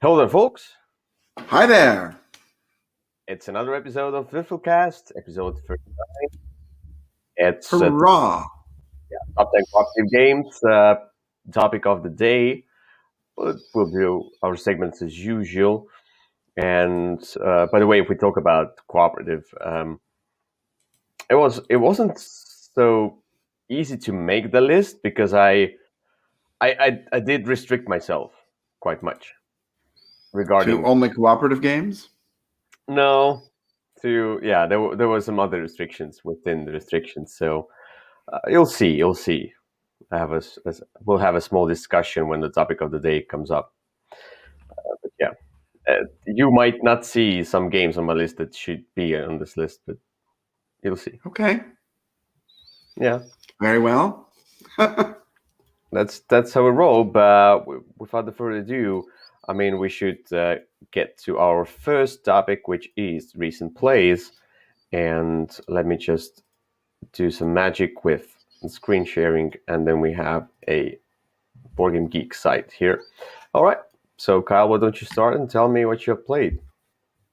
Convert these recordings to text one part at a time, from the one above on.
Hello there, folks. Hi there. It's another episode of Würfelcast, episode 39. It's Hurrah. top 10 cooperative games, topic of the day. We'll do our segments as usual. And by the way, if we talk about cooperative, it wasn't so easy to make the list because I did restrict myself quite much regarding To only cooperative games? no to there were some other restrictions within the restrictions, so you'll see. We'll have a small discussion when the topic of the day comes up. But yeah, you might not see some games on my list that should be on this list, but you'll see. Okay. Yeah, Very well. that's how we roll. But without further ado, I mean, we should get to our first topic, which is recent plays. And let me just do some magic with screen sharing, and then we have a Board Game Geek site here. All right. So, Kyle, why don't you start and tell me what you have played?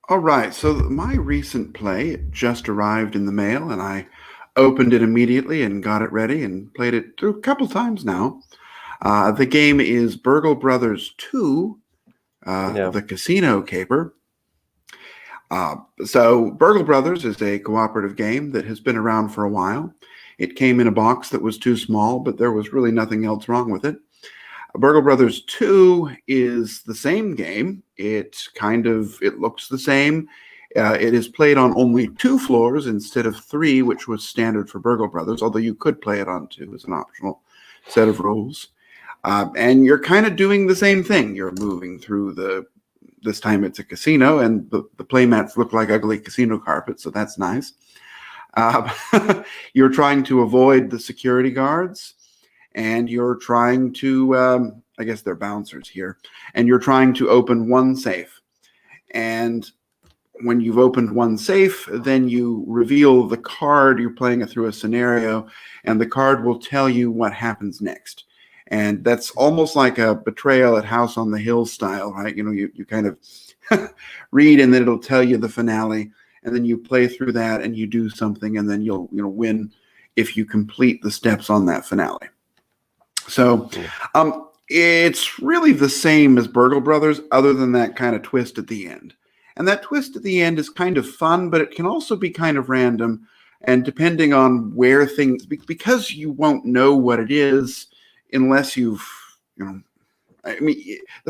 All right. So my recent play just arrived in the mail, and I opened it immediately and got it ready and played it through a couple times now. The game is Burgle Brothers 2, The Casino Caper. So Burgle Brothers is a cooperative game that has been around for a while. It came in a box that was too small, but there was really nothing else wrong with it. Burgle Brothers 2 is the same game. It looks the same. It is played on only 2 floors instead of 3, which was standard for Burgle Brothers, although you could play it on 2 as an optional set of rules. And you're kind of doing the same thing. You're moving through this time it's a casino, and the playmats look like ugly casino carpets, so that's nice. You're trying to avoid the security guards, and you're trying to, I guess they're bouncers here, and you're trying to open one safe. And when you've opened one safe, then you reveal the card. You're playing it through a scenario, and the card will tell you what happens next. And that's almost like a Betrayal at House on the Hill style, right? You kind of read, and then it'll tell you the finale, and then you play through that, and you do something, and then you'll win if you complete the steps on that finale. So it's really the same as Burgle Brothers, other than that kind of twist at the end. And that twist at the end is kind of fun, but it can also be kind of random. And depending on where things, because you won't know what it is unless the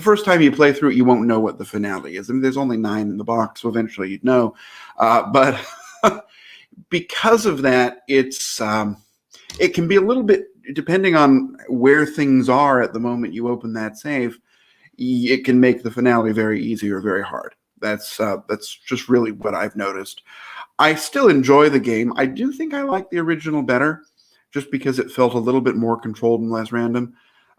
first time you play through it, you won't know what the finale is. I mean, there's only 9 in the box, so eventually you'd know. But because of that, it can be a little bit, depending on where things are at the moment you open that safe, it can make the finale very easy or very hard. That's just really what I've noticed. I still enjoy the game. I do think I like the original better, just because it felt a little bit more controlled and less random.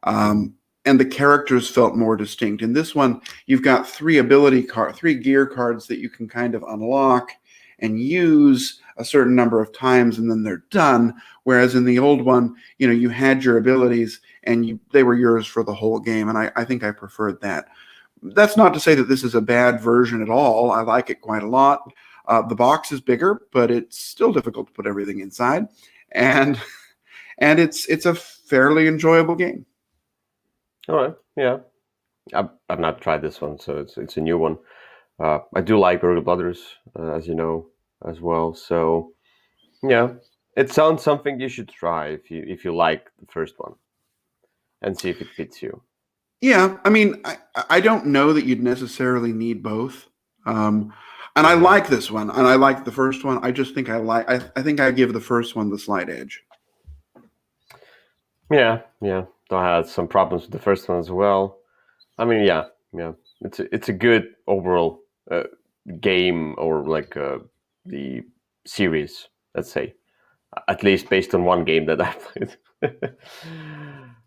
And the characters felt more distinct. In this one, you've got 3 gear cards that you can kind of unlock and use a certain number of times, and then they're done. Whereas in the old one, you had your abilities, and they were yours for the whole game. And I think I preferred that. That's not to say that this is a bad version at all. I like it quite a lot. The box is bigger, but it's still difficult to put everything inside. And it's a fairly enjoyable game. All right, yeah. I've not tried this one, so it's a new one. I do like Burgle Brothers, as you know, as well. So yeah, it sounds something you should try if you like the first one, and see if it fits you. Yeah, I mean, I don't know that you'd necessarily need both. And I like this one, and I like the first one. I just think I think I give the first one the slight edge. Yeah. I had some problems with the first one as well. I mean, yeah. It's a good overall game, or like the series, let's say. At least based on one game that I played.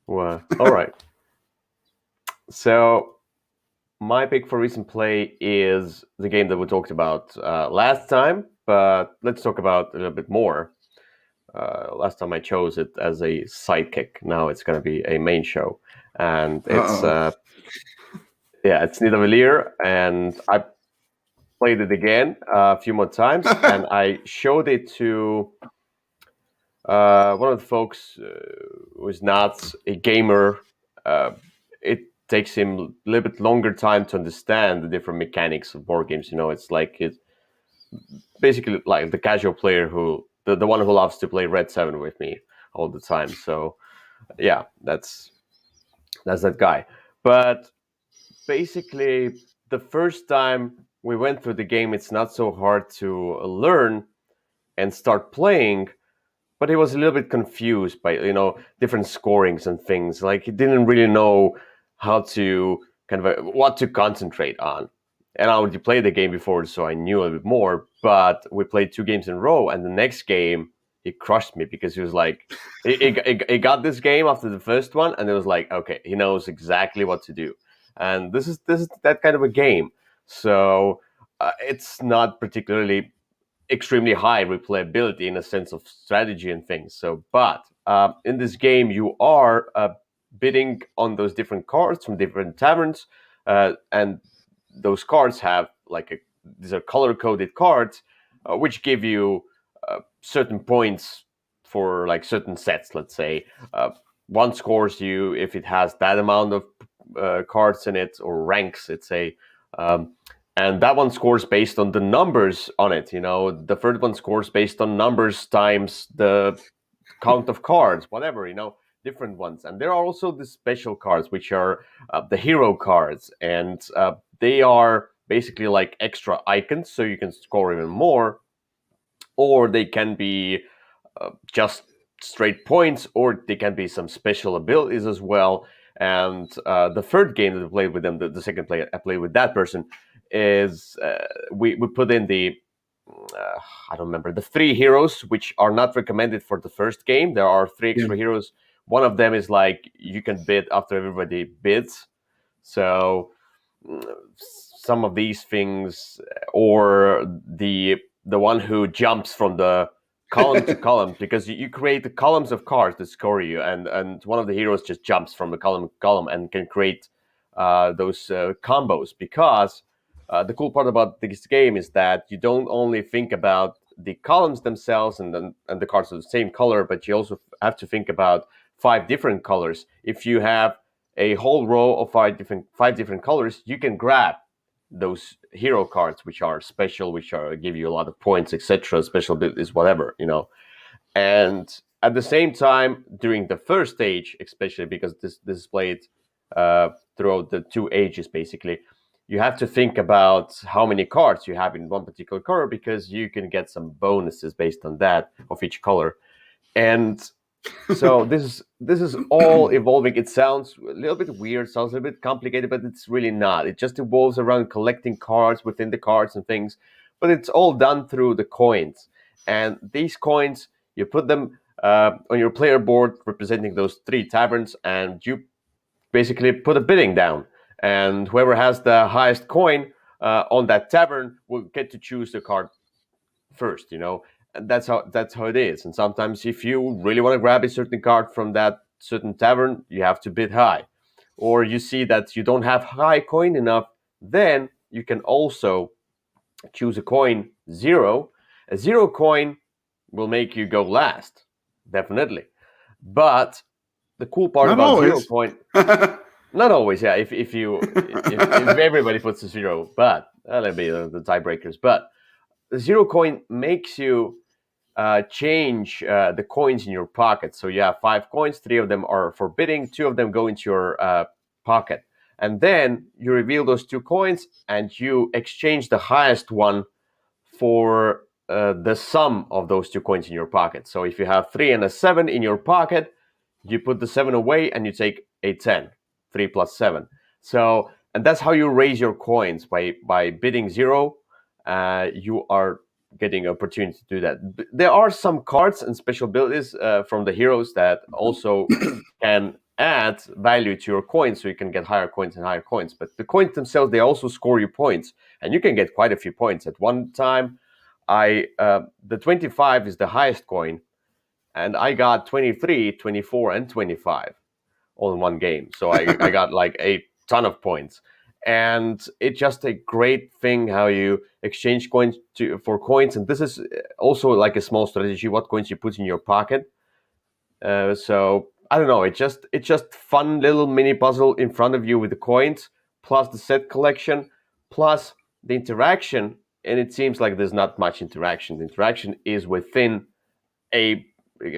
Well, all right. So my pick for recent play is the game that we talked about last time, but let's talk about a little bit more. Last time I chose it as a sidekick. Now it's going to be a main show, and Yeah, it's Nidavellir, and I played it again a few more times, and I showed it to one of the folks who is not a gamer. Uh, it takes him a little bit longer time to understand the different mechanics of board games. It's like it's basically like the casual player the one who loves to play Red 7 with me all the time. So yeah, that's that guy. But basically, the first time we went through the game, it's not so hard to learn and start playing. But he was a little bit confused by different scorings and things. Like he didn't really know how to what to concentrate on. And I already played the game before, so I knew a little bit more. But we played 2 games in a row, and the next game he crushed me because he was like, he got this game after the first one, and it was like, okay, he knows exactly what to do. And this is that kind of a game. So it's not particularly extremely high replayability in a sense of strategy and things. So, but in this game, you are bidding on those different cards from different taverns, and those cards have these are color coded cards, which give you certain points for like certain sets. Let's say one scores you if it has that amount of cards in it or ranks. Let's say. And that one scores based on the numbers on it. The third one scores based on numbers times the count of cards, whatever. Different ones. And there are also the special cards, which are the hero cards, and they are basically like extra icons, so you can score even more, or they can be just straight points, or they can be some special abilities as well. And the third game that I played with them, the second play I played with that person, is we put in the I don't remember the 3 heroes which are not recommended for the first game. There are 3 extra heroes. One of them is like you can bid after everybody bids. So some of these things, or the one who jumps from the column to column, because you create the columns of cards that score you, and one of the heroes just jumps from the column to column and can create those combos. Because the cool part about this game is that you don't only think about the columns themselves and the cards of the same color, but you also have to think about 5 different colors. If you have a whole row of 5 different colors, you can grab those hero cards, which are special, which are give you a lot of points, etc. Special abilities, whatever. And at the same time, during the first stage, especially because this is played throughout the 2 ages, basically, you have to think about how many cards you have in one particular color, because you can get some bonuses based on that of each color. And so this is all evolving. It sounds a little bit weird, sounds a little bit complicated, but it's really not. It just evolves around collecting cards within the cards and things, but it's all done through the coins. And these coins, you put them on your player board representing those 3 taverns, and you basically put a bidding down. And whoever has the highest coin on that tavern will get to choose the card first. And that's how it is. And sometimes if you really want to grab a certain card from that certain tavern, you have to bid high. Or you see that you don't have high coin enough, then you can also choose a coin 0. A 0 coin will make you go last, definitely. But the cool part Not about always. 0 coin, not always, yeah. If everybody puts a 0, but that'll be the tiebreakers. But the 0 coin makes you change the coins in your pocket. So you have 5 coins, 3 of them are for bidding, 2 of them go into your pocket. And then you reveal those 2 coins and you exchange the highest one for the sum of those 2 coins in your pocket. So if you have 3 and a 7 in your pocket, you put the 7 away and you take a 10, 3 plus 7. So, and that's how you raise your coins by bidding 0. You are getting an opportunity to do that. There are some cards and special abilities from the heroes that also can add value to your coins, so you can get higher coins and higher coins. But the coins themselves, they also score you points, and you can get quite a few points. At one time, the 25 is the highest coin, and I got 23, 24, and 25 all in one game. So I got like a ton of points. and it's just a great thing how you exchange coins for coins. And this is also like a small strategy, what coins you put in your pocket. So I don't know, it's just fun little mini puzzle in front of you with the coins, plus the set collection, plus the interaction. And it seems like there's not much interaction. The interaction is within a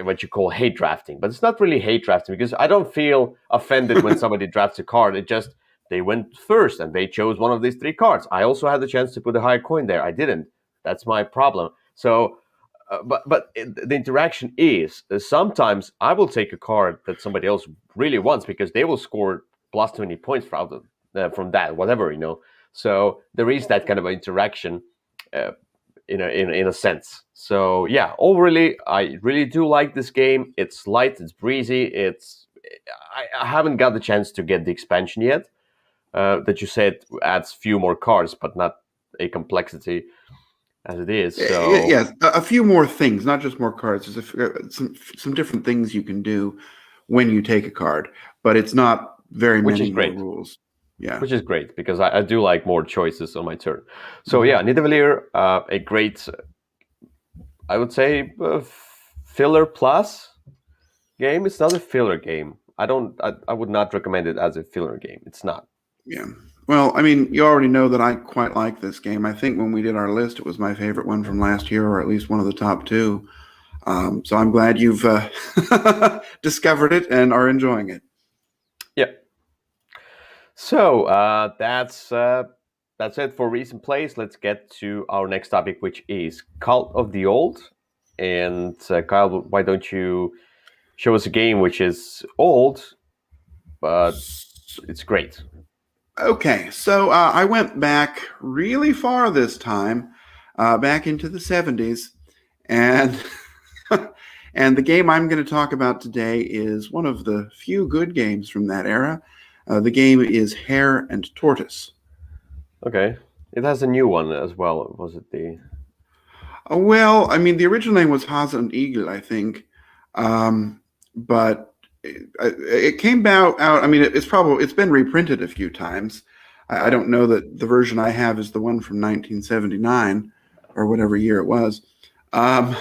what you call hate drafting, but it's not really hate drafting, because I don't feel offended when somebody drafts a card. It just, they went first and they chose one of these three cards. I also had the chance to put a higher coin there. I didn't. That's my problem. So, the interaction is sometimes I will take a card that somebody else really wants because they will score plus 20 points from that, whatever, you know. So there is that kind of interaction. In a sense. So yeah, overall, I really do like this game. It's light, it's breezy. I haven't got the chance to get the expansion yet. That you said adds few more cards, but not a complexity as it is. So yes, a few more things, not just more cards. There's some different things you can do when you take a card, but it's not very which is many more great. rules. Yeah, Which is great because I do like more choices on my turn. So yeah, Nidavellir, a great, I would say, filler plus game. It's not a filler game. I would not recommend it as a filler game. It's not. Yeah. Well, I mean, you already know that I quite like this game. I think when we did our list, it was my favorite one from last year, or at least one of the top two. So I'm glad you've discovered it and are enjoying it. Yeah. So that's it for recent plays. Let's get to our next topic, which is Cult of the Old. And Kyle, why don't you show us a game which is old, but it's great. Okay, so I went back really far this time, back into the 70s, and and the game I'm going to talk about today is one of the few good games from that era. The game is Hare and Tortoise. Okay. It has a new one as well. Was it the... Well, I mean, the original name was Hase and Igel, I think, but it came out. I mean, it's been reprinted a few times. I don't know that the version I have is the one from 1979 or whatever year it was. But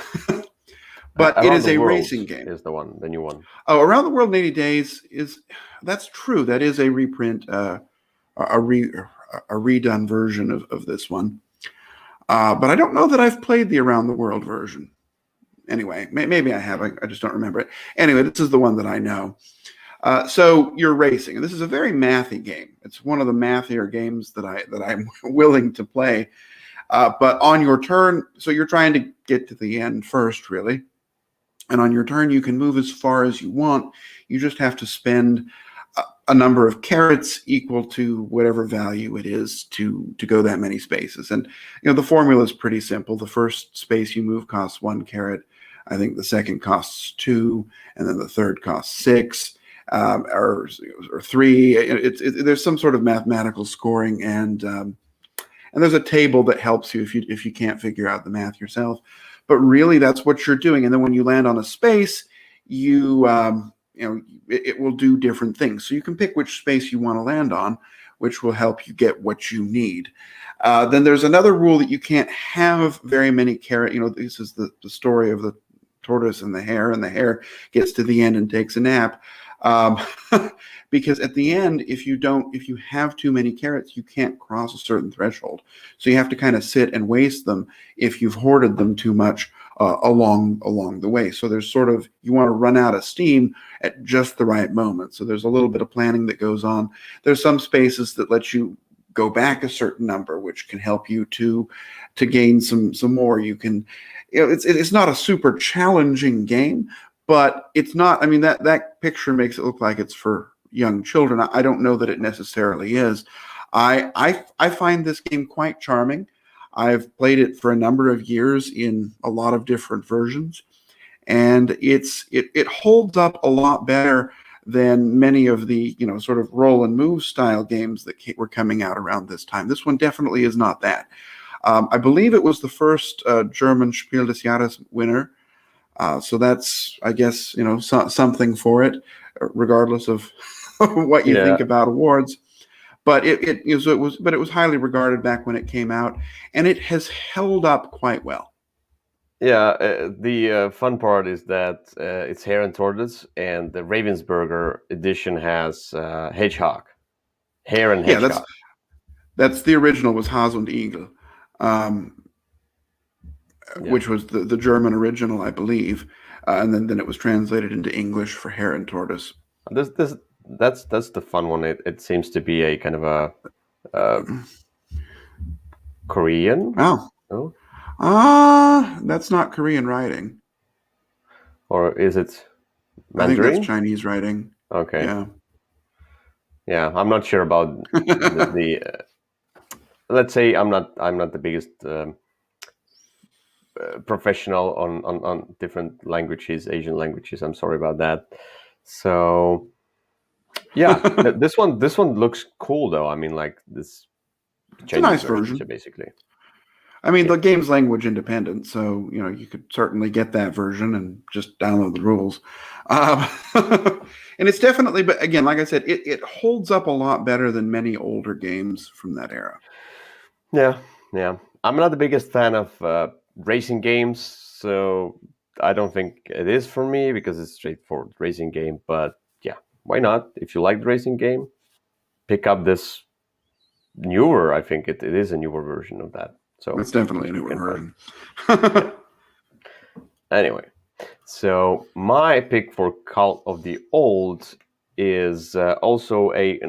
it is a racing game. Is the new one? Oh, Around the World in 80 Days that's true. That is a reprint, a redone version of this one. But I don't know that I've played the Around the World version. Anyway, maybe I have. I just don't remember it. Anyway, this is the one that I know. So you're racing, and this is a very mathy game. It's one of the mathier games that I'm willing to play. But on your turn, so you're trying to get to the end first, really. And on your turn, you can move as far as you want. You just have to spend a number of carrots equal to whatever value it is to go that many spaces. And the formula is pretty simple. The first space you move costs 1 carrot. I think the second costs 2, and then the third costs 6, or 3. There's some sort of mathematical scoring, and there's a table that helps you if you can't figure out the math yourself. But really, that's what you're doing. And then when you land on a space, it will do different things. So you can pick which space you want to land on, which will help you get what you need. Then there's another rule that you can't have very many carrots. This is the story of the tortoise and the hare gets to the end and takes a nap. Because at the end, if you have too many carrots, you can't cross a certain threshold. So you have to kind of sit and waste them if you've hoarded them too much along the way. So there's you want to run out of steam at just the right moment. So there's a little bit of planning that goes on. There's some spaces that let you go back a certain number, which can help you to gain some more. You can, it's not a super challenging game, but it's not. I mean, that picture makes it look like it's for young children. I don't know that it necessarily is. I find this game quite charming. I've played it for a number of years in a lot of different versions, and it holds up a lot better than many of the sort of roll and move style games that were coming out around this time. This one definitely is not that. I believe it was the first German Spiel des Jahres winner. So that's, I guess, something for it, regardless of what you think about awards. but it was highly regarded back when it came out, and it has held up quite well. Yeah, the fun part is that it's Hare and Tortoise, and the Ravensburger edition has Hedgehog, Hare and Yeah, Hedgehog. that's the original was Hase und Igel, Yeah. which was the German original, I believe, and then it was translated into English for Hare and Tortoise. That's the fun one. It seems to be a kind of a Korean. Oh, No? that's not Korean writing. Or is it I think that's Mandarin? Chinese writing. Okay. Yeah. Yeah, I'm not sure about the let's say I'm not the biggest professional on different languages, Asian languages. I'm sorry about that. So yeah, this one looks cool though. I mean, like this It's a Chinese nice version, version. so basically. I mean, Yeah. the game's language independent, so you could certainly get that version and just download the rules. And it's definitely, but again, like I said, it holds up a lot better than many older games from that era. Yeah, yeah. I'm not the biggest fan of racing games, so I don't think it is for me because it's a straightforward racing game. But yeah, why not? If you like the racing game, pick up this newer. I think it is a newer version of that. So That's definitely a you newer can find. version. Yeah. Anyway, so my pick for Cult of the Old is also a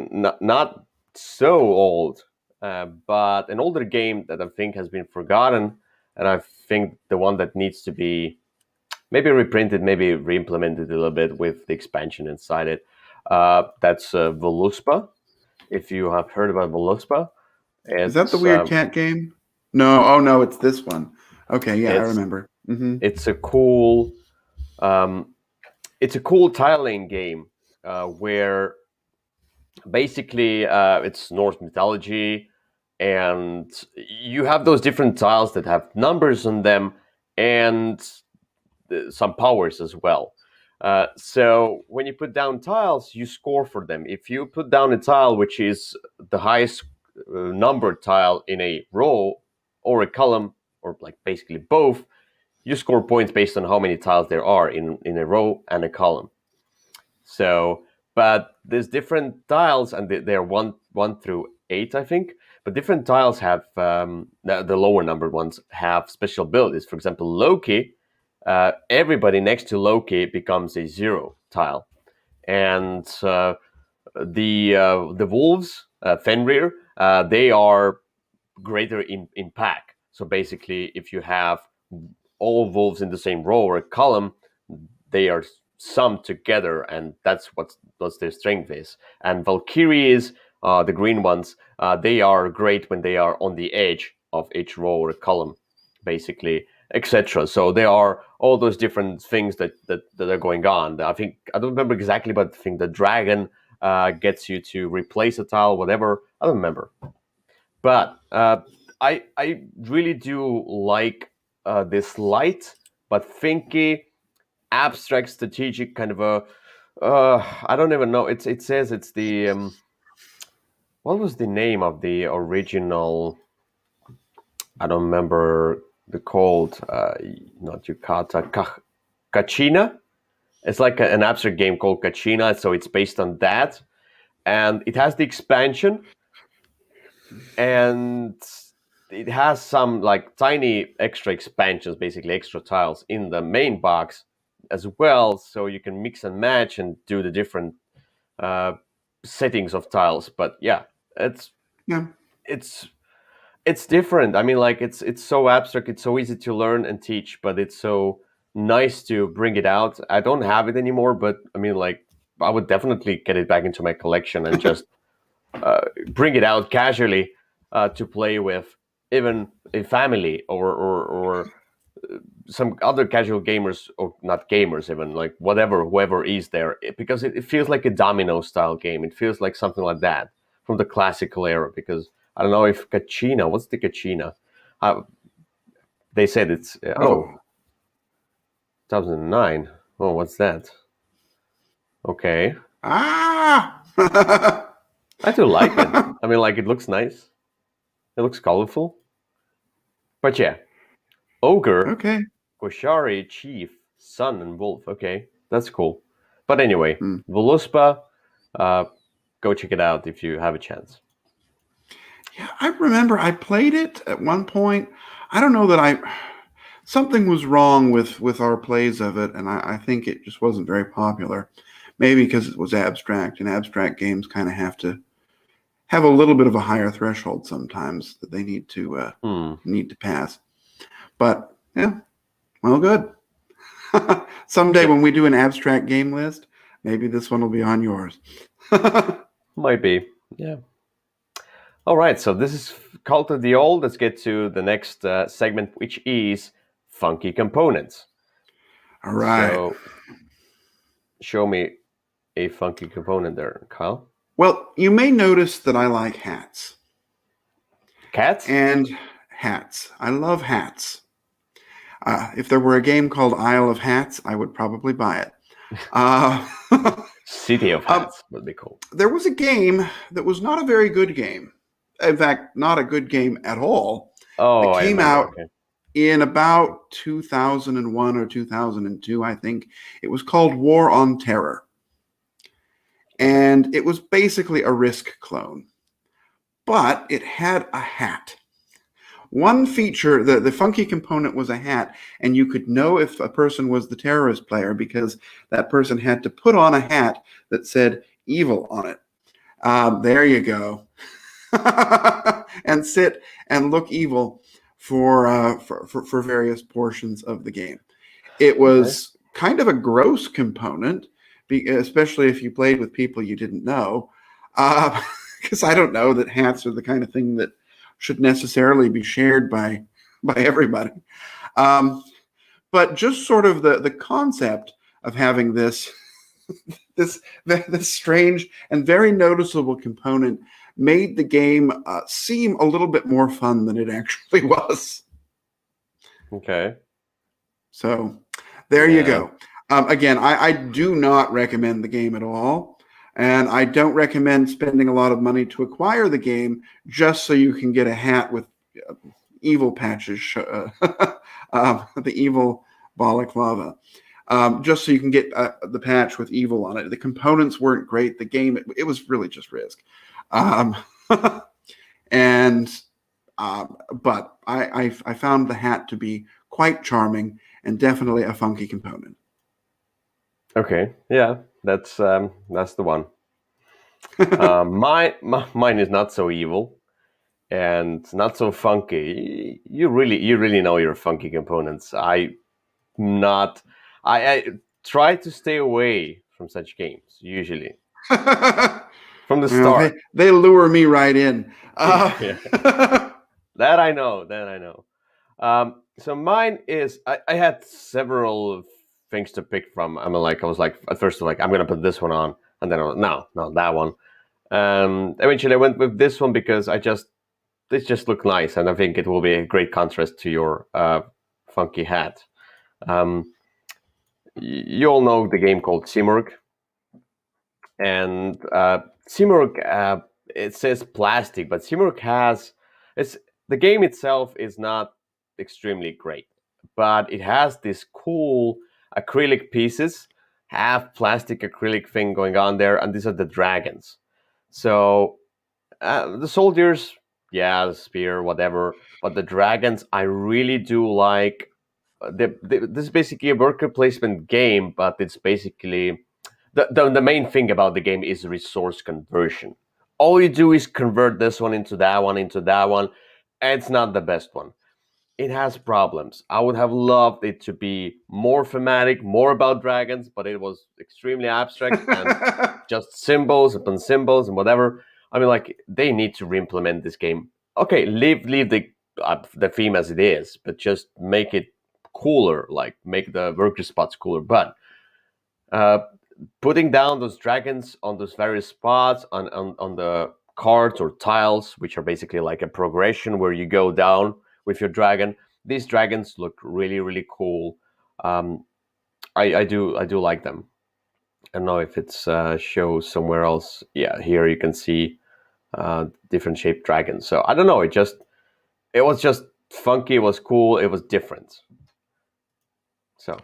not so old, but an older game that I think has been forgotten, and I think the one that needs to be maybe reprinted, maybe re-implemented a little bit with the expansion inside it. That's Voluspa. If you have heard about Voluspa, Is that the it's weird cat game? No. Oh no, it's this one. Okay, yeah, I it's remember. Hmm. it's a cool it's a cool tiling game where basically it's Norse mythology, and you have those different tiles that have numbers on them and some powers as well. So when you put down tiles, you score for them. If you put down a tile which is the highest numbered tile in a row or a column, or like basically both, you score points based on how many tiles there are in a row and a column. So, but there's different tiles, and they're one through 8, I think. But different tiles have the lower numbered ones have special abilities. For example, Loki. Everybody next to Loki becomes a 0 tile, and the wolves, Fenrir, they are greater in pack. So basically, if you have all wolves in the same row or a column, they are summed together, and that's what their strength is. And Valkyries, the green ones, they are great when they are on the edge of each row or column, basically, etc. So there are all those different things that are going on. I think I don't remember exactly, but I think the dragon gets you to replace a tile, whatever. I don't remember, but I really do like this light but thinky, abstract, strategic kind of a. I don't even know. It says it's the what was the name of the original? I don't remember the called. Not Yukata, Kachina. It's like an abstract game called Kachina, so it's based on that, and it has the expansion, and it has some like tiny extra expansions, basically extra tiles in the main box as well, so you can mix and match and do the different uh, settings of tiles. But yeah, it's Yeah. it's it's different. I mean, like it's so abstract, it's so easy to learn and teach, but it's so nice to bring it out. I don't have it anymore, but I mean, like I would definitely get it back into my collection and just bring it out casually to play with even a family or some other casual gamers, or not gamers even, like whatever, whoever is there, because it feels like a domino style game. It feels like something like that from the classical era, because I don't know if Kachina, what's the Kachina? They said it's, Oh. 2009. Oh, what's that? Okay. Ah. I do like it. I mean, like, it looks nice. It looks colorful. But yeah, ogre, Okay. koshari, chief, sun, and wolf. Okay, that's cool. But anyway, Hmm. Voluspa, uh, go check it out if you have a chance. Yeah, I remember I played it at one point. I don't know that I something was wrong with our plays of it, and I think it just wasn't very popular. Maybe because it was abstract, and abstract games kind of have a little bit of a higher threshold sometimes that they Hmm. need to pass. But yeah, well, good. Someday Yeah, when we do an abstract game list, maybe this one will be on yours. might be. Yeah. All right. So this is Cult of the Old. Let's get to the next segment, which is funky components. All right. So show me a funky component there, Kyle. Well, you may notice that I like hats. Cats? And hats. I love hats. If there were a game called Isle of Hats, I would probably buy it. Uh, City of um, Hats would be cool. there was a game that was not a very good game. In fact, not a good game at all. Oh, That I came remember. out Okay. in about 2001 or 2002, I think. It was called War on Terror. Okay. And it was basically a Risk clone. But it had a hat. One feature, the funky component was a hat, and you could know if a person was the terrorist player because that person had to put on a hat that said evil on it. There you go. And sit and look evil for various portions of the game. It Okay. was kind of a gross component, especially if you played with people you didn't know. Because I don't know that hats are the kind of thing that should necessarily be shared by everybody. Um, but just sort of the concept of having this strange and very noticeable component made the game seem a little bit more fun than it actually was. Okay. So there you Yeah. go. Again, I do not recommend the game at all. And I don't recommend spending a lot of money to acquire the game just so you can get a hat with evil patches, the evil balaclava, just so you can get the patch with evil on it. The components weren't great. The game, it was really just Risk. Um, and but I found the hat to be quite charming and definitely a funky component. Okay. Yeah. That's the one. Mine is not so evil and not so funky. You really know your funky components. Not. I try to stay away from such games usually from the Well, start. they lure me right in. Yeah. That I know. That I know. So mine is I had several things to pick from. I was like at first like I'm gonna put this one on, and then I was, no, that one. Eventually I went with this one because this just looked nice, and I think it will be a great contrast to your funky hat. Um, you all know the game called Simurg, and Simurg it says plastic, but Simurg has it's the game itself is not extremely great, but it has this cool acrylic pieces, half plastic acrylic thing going on there, and these are the dragons. So the soldiers, yeah, the spear, whatever, but the dragons, I really do like. This is basically a worker placement game, but it's basically the main thing about the game is resource conversion. All you do is convert this one into that one, into that one. And it's not the best one. It has problems. I would have loved it to be more thematic, more about dragons, but it was extremely abstract and just symbols upon symbols and whatever. I mean, like they need to re-implement this game. Okay, leave the theme as it is, but just make it cooler. Like make the worker spots cooler. But uh, putting down those dragons on those various spots on the cards or tiles, which are basically like a progression where you go down with your dragon. These dragons look really really cool. Um, I like them. I don't know if it's shows somewhere else. Yeah, here you can see different shaped dragons. So I don't know. It was just funky. It was cool. It was different. So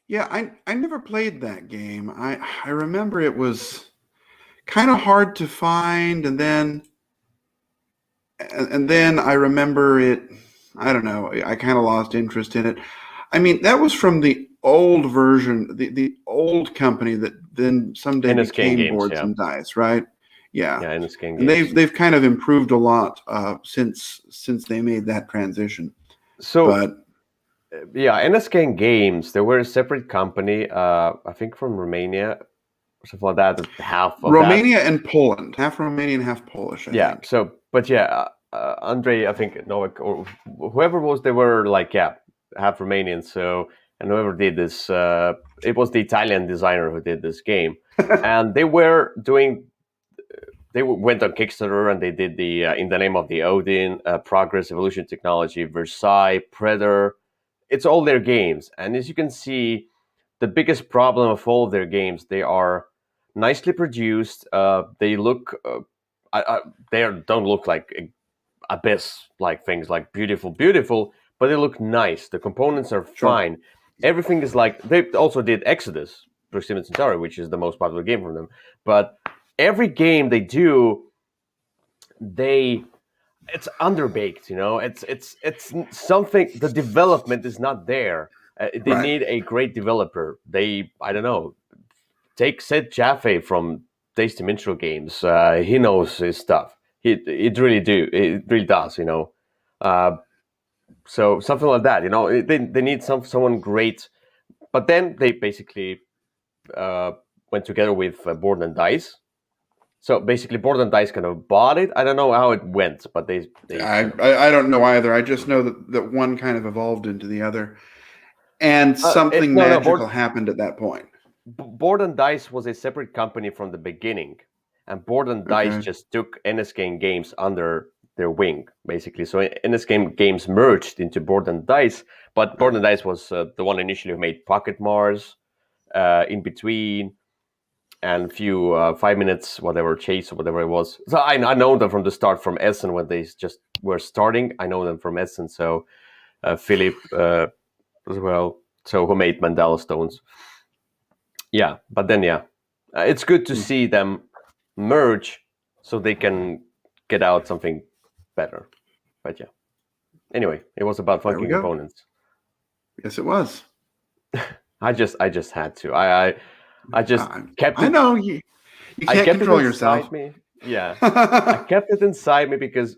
Yeah, I never played that game. I remember it was kind of hard to find, and then I remember it. I don't know. I kind of lost interest in it. I mean, that was from the old version, the old company that then someday NSK became games, Boards yeah, and Dice, right? Yeah, yeah, NSK and they've games. they've kind of improved a lot since they made that transition. So But yeah, NSK games. They were a separate company. I think from Romania, or something like that. Half of that. Romania and Poland, half Romanian, half Polish, I Yeah. think. So, but yeah, Andre, I think Novak or whoever was, they were like, yeah, half Romanian. So, and whoever did this, it was the Italian designer who did this game, and they were doing. They went on Kickstarter and they did the In the Name of the Odin, Progress, Evolution, Technology, Versailles, Predator. It's all their games, and as you can see, the biggest problem of all of their games, they are nicely produced. They look, they don't look like abyss like things like beautiful, beautiful, but they look nice. The components are Sure. fine. Everything is like they also did Exodus, Proximity Centauri, which is the most popular game from them. But every game they do, they it's underbaked. You know, it's something. The development is not there. They Right. need a great developer. I don't know, take Sid Jaffe from Tasty Minstrel Games. He knows his stuff. It really does. Uh, so something like that. They need someone great. But then they basically uh, went together with Board and Dice. So basically, Board and Dice kind of bought it. I don't know how it went, but they I, kind of I I don't know either. I just know that one kind of evolved into the other, and something no magical happened at that point. Board and Dice was a separate company from the beginning, and Board and Dice Okay. just took NSK Games under their wing, basically. So NSK Games merged into Board and Dice, but Board and Dice was the one initially who made Pocket Mars, In Between, and a few 5 minutes, whatever, Chase or whatever it was. So I know them from the start, from Essen, when they just were starting. I know them from Essen. So Philip as well, so who made Mandela Stones. Yeah, but then yeah, it's good to Hmm. see them merge so they can get out something better. But yeah, anyway, it was about There we funky go. components. Yes, it was. I just had to. I just I, kept I it. know you I can't kept it control yourself. inside me. Yeah, I kept it inside me because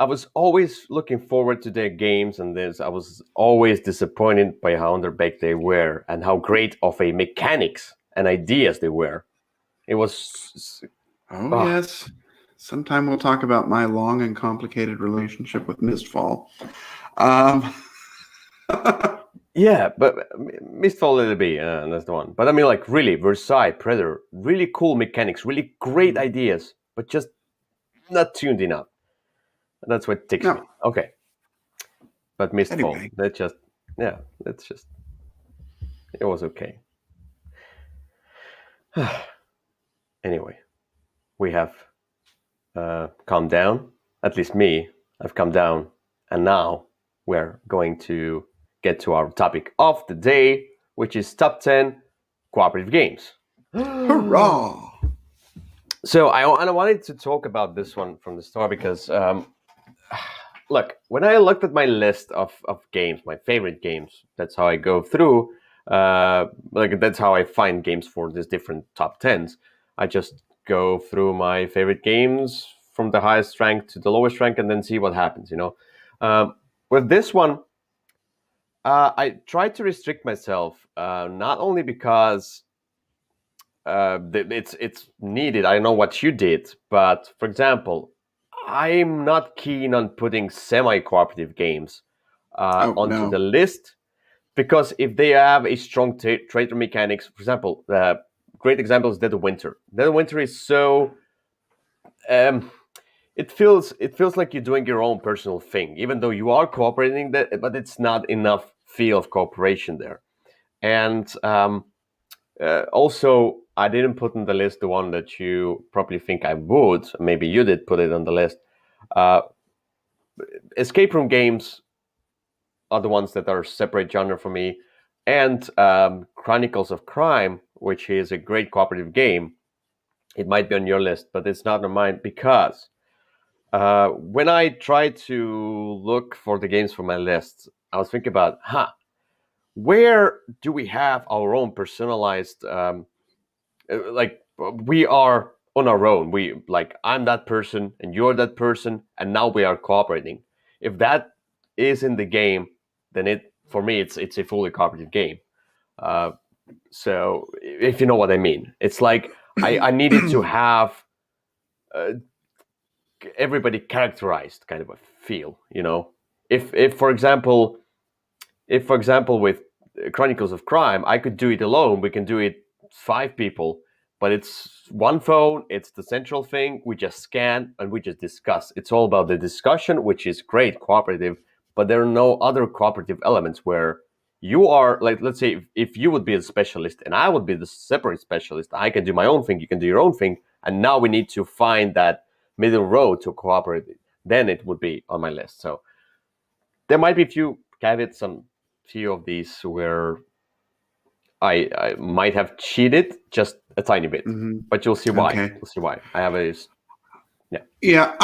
I was always looking forward to their games, and I was always disappointed by how underbaked they were and how great of a mechanics and ideas they were. It was Oh ah, yes. Sometime we'll talk about my long and complicated relationship with Mistfall. Um, yeah, but Mistfall LB, that's the one. But I mean, like, really, Versailles, Predator, really cool mechanics, really great ideas, but just not tuned enough. That's what ticks me. no. Okay, but Mistfall, Anyway, yeah, that's just, it was okay. Anyway, we have calmed down. At least me, I've calmed down, and now we're going to get to our topic of the day, which is top 10 cooperative games. hurrah! So I wanted to talk about this one from the start because look, when I looked at my list of games, my favorite games, that's how I go through. Like that's how I find games for these different top tens. I just go through my favorite games from the highest rank to the lowest rank, and then see what happens. With this one, I tried to restrict myself, not only because it's needed. I know what you did, but for example, I'm not keen on putting semi-cooperative games Oh onto the no. list because if they have a strong traitor mechanics, for example, great example is Dead of Winter. Dead of Winter is so um, it feels like you're doing your own personal thing, even though you are cooperating, but it's not enough feel of cooperation there. And also I didn't put on the list the one that you probably think I would. Maybe you did put it on the list. Uh, escape room games are the ones that are separate genre for me, and Chronicles of Crime, which is a great cooperative game. It might be on your list, but it's not on mine because when I tried to look for the games for my list, I was thinking about, where do we have our own personalized, like we are on our own. We like I'm that person and you're that person, and now we are cooperating. If that is in the game, then it for me it's a fully cooperative game. Uh, so if you know what I mean, it's like I needed to have uh, everybody characterized kind of a feel, you know. If for example, with Chronicles of Crime, I could do it alone. We can do it 5 people, but it's one phone. It's the central thing. We just scan and we just discuss. It's all about the discussion, which is great cooperative. But there are no other cooperative elements where you are like, let's say, if you would be a specialist and I would be the separate specialist, I can do my own thing. You can do your own thing, and now we need to find that middle road to cooperate. Then it would be on my list. So there might be a few caveats, some few of these where I might have cheated just a tiny bit, but you'll see why. Okay. You'll see why. I have a Yeah,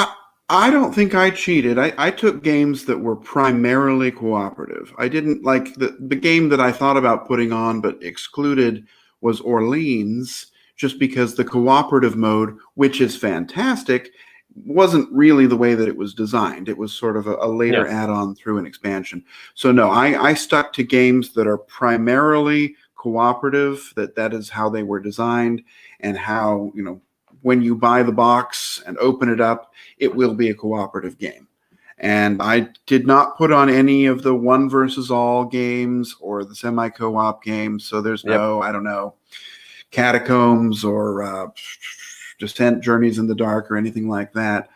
I don't think I cheated. I took games that were primarily cooperative. I didn't like the game that I thought about putting on but excluded was Orleans, just because the cooperative mode, which is fantastic, wasn't really the way that it was designed. It was sort of a later add-on through an expansion. So no, I stuck to games that are primarily cooperative, that is how they were designed, and how, you know, when you buy the box and open it up, it will be a cooperative game. And I did not put on any of the one versus all games or the semi-co-op games. So there's no, I don't know, Catacombs or Descent, Journeys in the Dark or anything like that,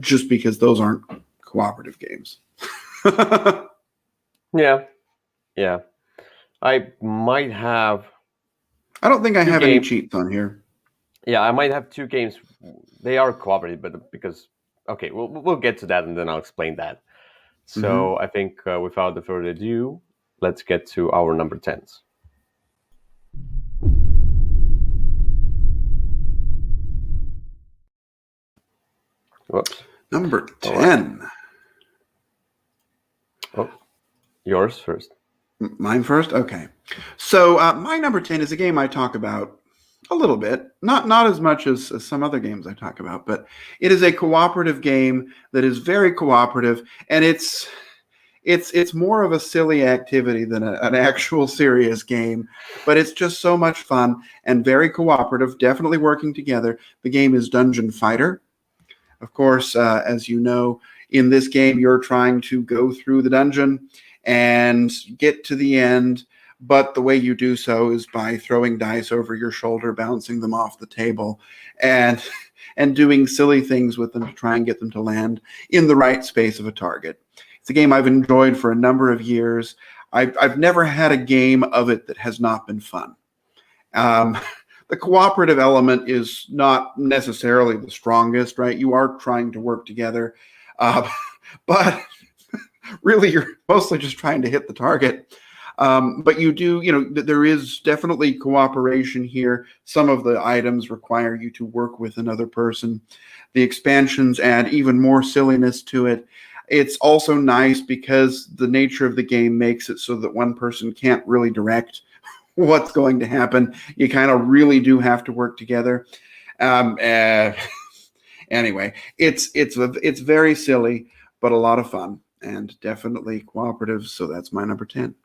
just because those aren't cooperative games. Yeah. I might have. I don't think I have any cheats on here. Yeah, I might have 2 games. They are cooperative, but because we'll get to that and then I'll explain that. So I think without the further ado, let's get to our number 10s. Whoops. Number 10. Right. Oh, yours first. Mine first? Okay. So my number 10 is a game I talk about a little bit, not as much as some other games I talk about, but it is a cooperative game that is very cooperative, and it's more of a silly activity than an actual serious game, but it's just so much fun and very cooperative, definitely working together. The game is Dungeon Fighter. Of course, as you know, in this game, you're trying to go through the dungeon and get to the end, but the way you do so is by throwing dice over your shoulder, bouncing them off the table, and doing silly things with them to try and get them to land in the right space of a target. It's a game I've enjoyed for a number of years. I've never had a game of it that has not been fun. The cooperative element is not necessarily the strongest, right? You are trying to work together, but really you're mostly just trying to hit the target. But you do, there is definitely cooperation here. Some of the items require you to work with another person. The expansions add even more silliness to it. It's also nice because the nature of the game makes it so that one person can't really direct what's going to happen. You kind of really do have to work together. Anyway, it's very silly, but a lot of fun and definitely cooperative. So that's my number 10.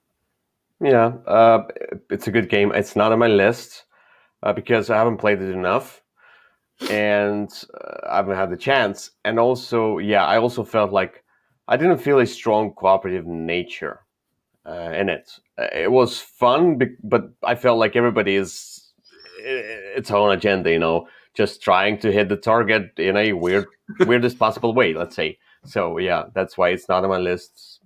Yeah, it's a good game. It's not on my list because I haven't played it enough, and I haven't had the chance. And also, I also felt like I didn't feel a strong cooperative nature in it. It was fun, but I felt like everybody is its own agenda, just trying to hit the target in a weirdest possible way, let's say. So yeah, that's why it's not on my list.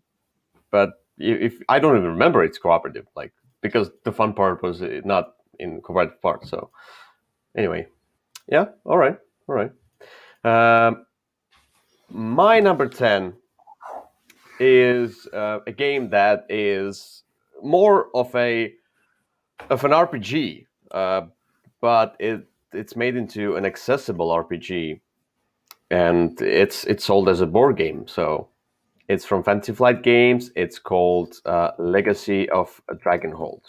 But if I don't even remember it's cooperative, like, because the fun part was not in cooperative part. So anyway, yeah, all right. My number 10 is a game that is more of an RPG, but it's made into an accessible RPG, and it's sold as a board game. So it's from Fantasy Flight Games. It's called Legacy of Dragonhold.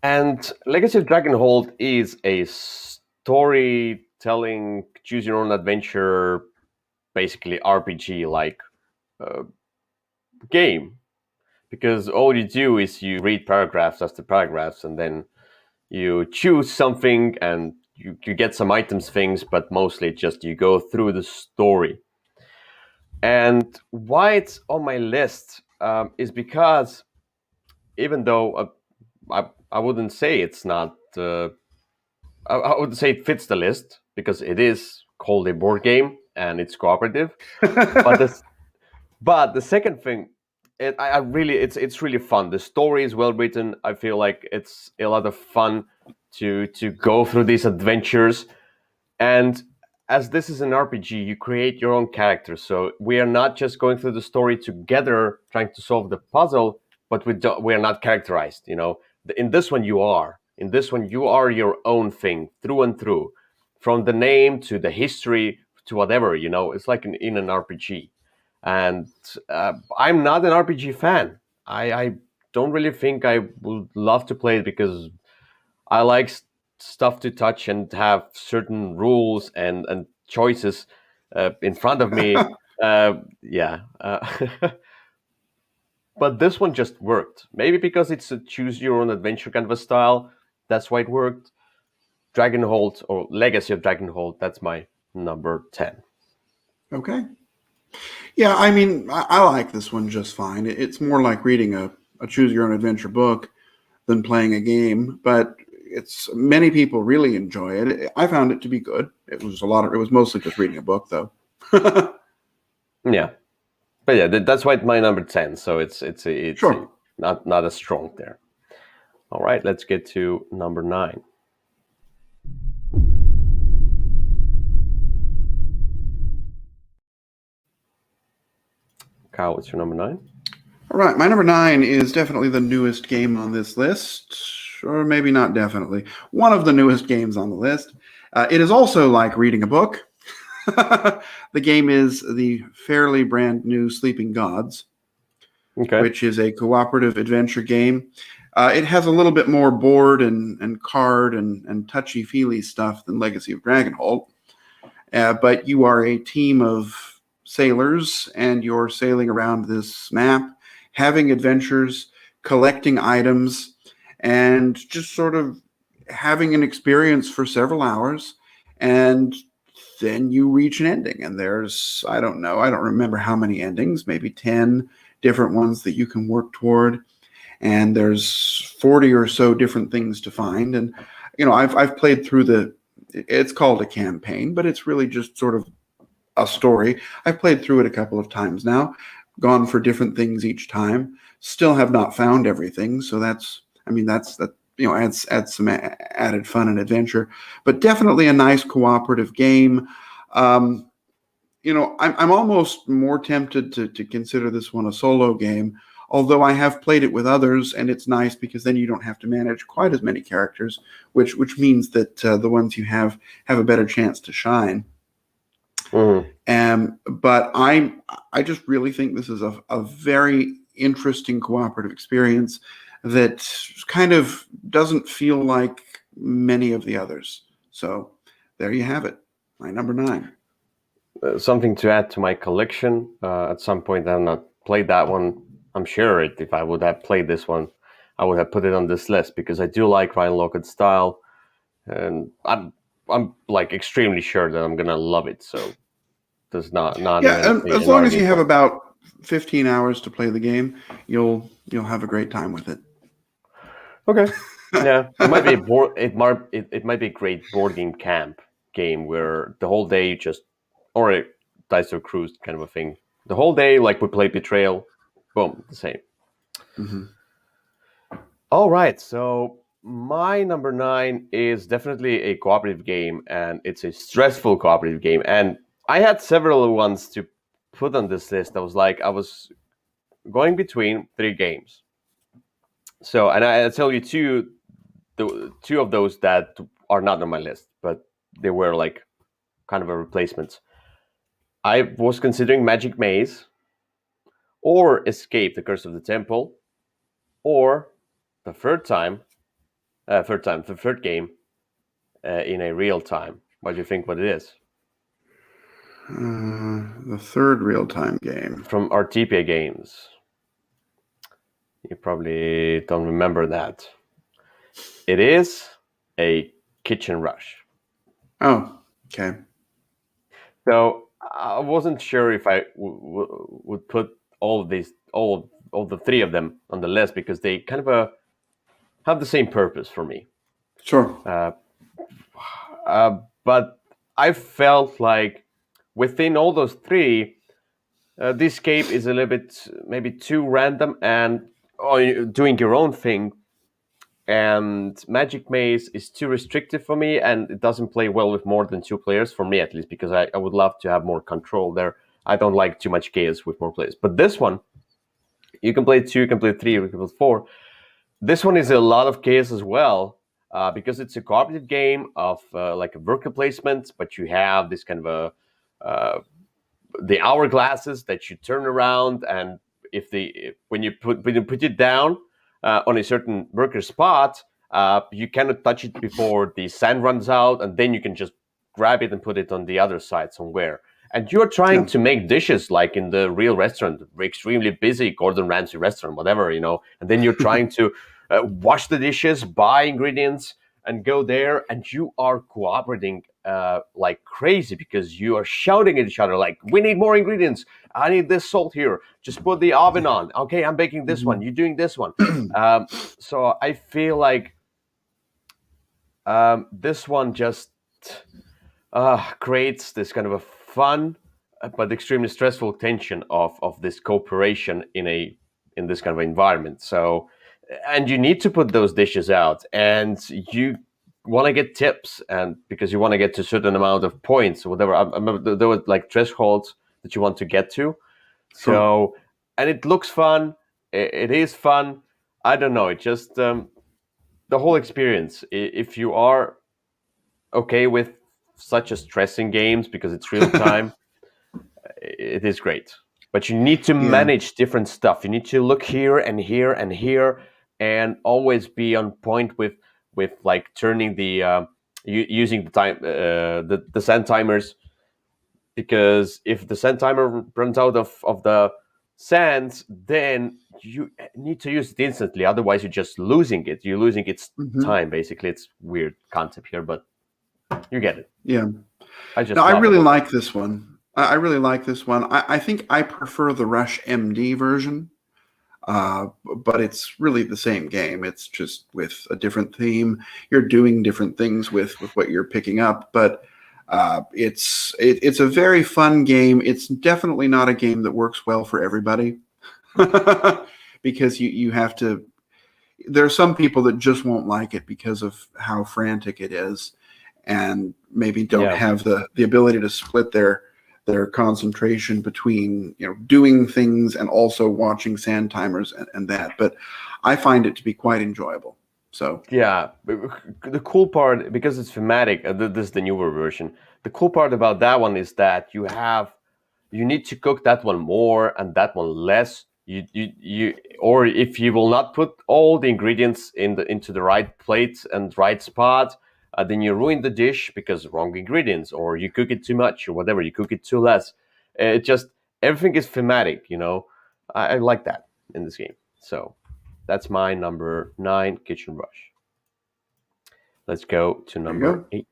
And Legacy of Dragonhold is a storytelling, choose your own adventure, basically RPG like game. Because all you do is you read paragraphs after paragraphs, and then you choose something and you get some items, things, but mostly just you go through the story. And why it's on my list is because even though I wouldn't say it's not, I would say it fits the list because it is called a board game and it's cooperative. But the second thing, it's really fun. The story is well written. I feel like it's a lot of fun to go through these adventures. And as this is an RPG, you create your own character. So we are not just going through the story together, trying to solve the puzzle, but we are not characterized. In this one you are. In this one you are your own thing through and through, from the name to the history to whatever. It's like in an RPG. And I'm not an RPG fan. I don't really think I would love to play it because I like stuff to touch and have certain rules and choices in front of me. Yeah. But this one just worked. Maybe because it's a choose your own adventure kind of a style. That's why it worked. Dragonhold, or Legacy of Dragonhold, that's my number 10. Okay. Yeah, I mean, I like this one just fine. It's more like reading a choose your own adventure book than playing a game, but many people really enjoy it. I found it to be good. It was mostly just reading a book though. Yeah. But yeah, that's why it's my number 10. So it's Sure. not as strong there. All right, let's get to number 9. Kyle, what's your number 9? All right, my number 9 is definitely the newest game on this list, or maybe not definitely. One of the newest games on the list. It is also like reading a book. The game is the fairly brand new Sleeping Gods, Okay. which is a cooperative adventure game. It has a little bit more board and card and touchy-feely stuff than Legacy of Dragonhold. But you are a team of sailors, and you're sailing around this map, having adventures, collecting items, and just sort of having an experience for several hours. And then you reach an ending. And there's, I don't remember how many endings, maybe 10 different ones that you can work toward. And there's 40 or so different things to find. And, I've played through it's called a campaign, but it's really just sort of a story. I've played through it a couple of times now, gone for different things each time, still have not found everything. So adds some added fun and adventure, but definitely a nice cooperative game. I'm almost more tempted to consider this one a solo game, although I have played it with others, and it's nice because then you don't have to manage quite as many characters, which means that the ones you have a better chance to shine. Mm-hmm. But I just really think this is a very interesting cooperative experience that kind of doesn't feel like many of the others. So there you have it, my number 9. Something to add to my collection. At some point, I've not played that one. I'm sure if I would have played this one, I would have put it on this list because I do like Ryan Lauka's style, and I'm like extremely sure that I'm gonna love it. So there's not even and as an long as you argument have point. about 15 hours to play the game, you'll have a great time with it. Okay. Yeah, it might be it might be a great board game camp game where the whole day or a Dice or Cruise kind of a thing. The whole day, like we play Betrayal, boom, the same. Mm-hmm. All right, so my number 9 is definitely a cooperative game, and it's a stressful cooperative game. And I had several ones to put on this list. I was going between three games. So, and I tell you two of those that are not on my list, but they were like kind of a replacement. I was considering Magic Maze, or Escape: The Curse of the Temple, or the the third game in a real time. What do you think? What it is? The third real-time game. From RTPA Games. You probably don't remember that. It is a Kitchen Rush. Oh, okay. So I wasn't sure if I would put all of these, all the three of them on the list because they kind of have the same purpose for me. Sure. But I felt like within all those three, the escape is a little bit maybe too random and doing your own thing. And Magic Maze is too restrictive for me, and it doesn't play well with more than two players, for me at least, because I would love to have more control there. I don't like too much chaos with more players. But this one, you can play two, you can play three, you can play four. This one is a lot of chaos as well, because it's a cooperative game of like a worker placement, but you have this kind of the hourglasses that you turn around, and when you put it down on a certain worker spot, you cannot touch it before the sand runs out, and then you can just grab it and put it on the other side somewhere. And you're trying to make dishes like in the real restaurant, extremely busy Gordon Ramsay restaurant, whatever, and then you're trying to wash the dishes, buy ingredients, and go there, and you are cooperating like crazy because you are shouting at each other like, we need more ingredients, I need this salt here, just put the oven on, okay, I'm baking this one, you're doing this one. So I feel like this one just creates this kind of a fun but extremely stressful tension of this cooperation in this kind of environment. So, and you need to put those dishes out, and you want to get tips, and because you want to get to a certain amount of points or whatever. I remember there were like thresholds that you want to get to. So, and it looks fun. It is fun. I don't know. It just the whole experience. If you are okay with such a stressing games because it's real time, it is great. But you need to manage different stuff. You need to look here and here and here, and always be on point with like turning the using the time the sand timers, because if the sand timer runs out of the sands, then you need to use it instantly. Otherwise, you're just losing it. You're losing its time. Basically, it's weird concept here, but you get it. Yeah. I really like this one. I really like this one. I think I prefer the Rush MD version, but it's really the same game. It's just with a different theme. You're doing different things with what you're picking up, but it's a very fun game. It's definitely not a game that works well for everybody because you have to. There are some people that just won't like it because of how frantic it is, and maybe don't have the ability to split their concentration between doing things and also watching sand timers and that. But I find it to be quite enjoyable. So yeah, the cool part, because it's thematic, this is the newer version. The cool part about that one is that you need to cook that one more and that one less. Or if you will not put all the ingredients into the right plate and right spot, then you ruin the dish because wrong ingredients, or you cook it too much, or whatever, you cook it too less. It just, everything is thematic, I like that in this game. So that's my number 9, Kitchen Rush. Let's go to number 8.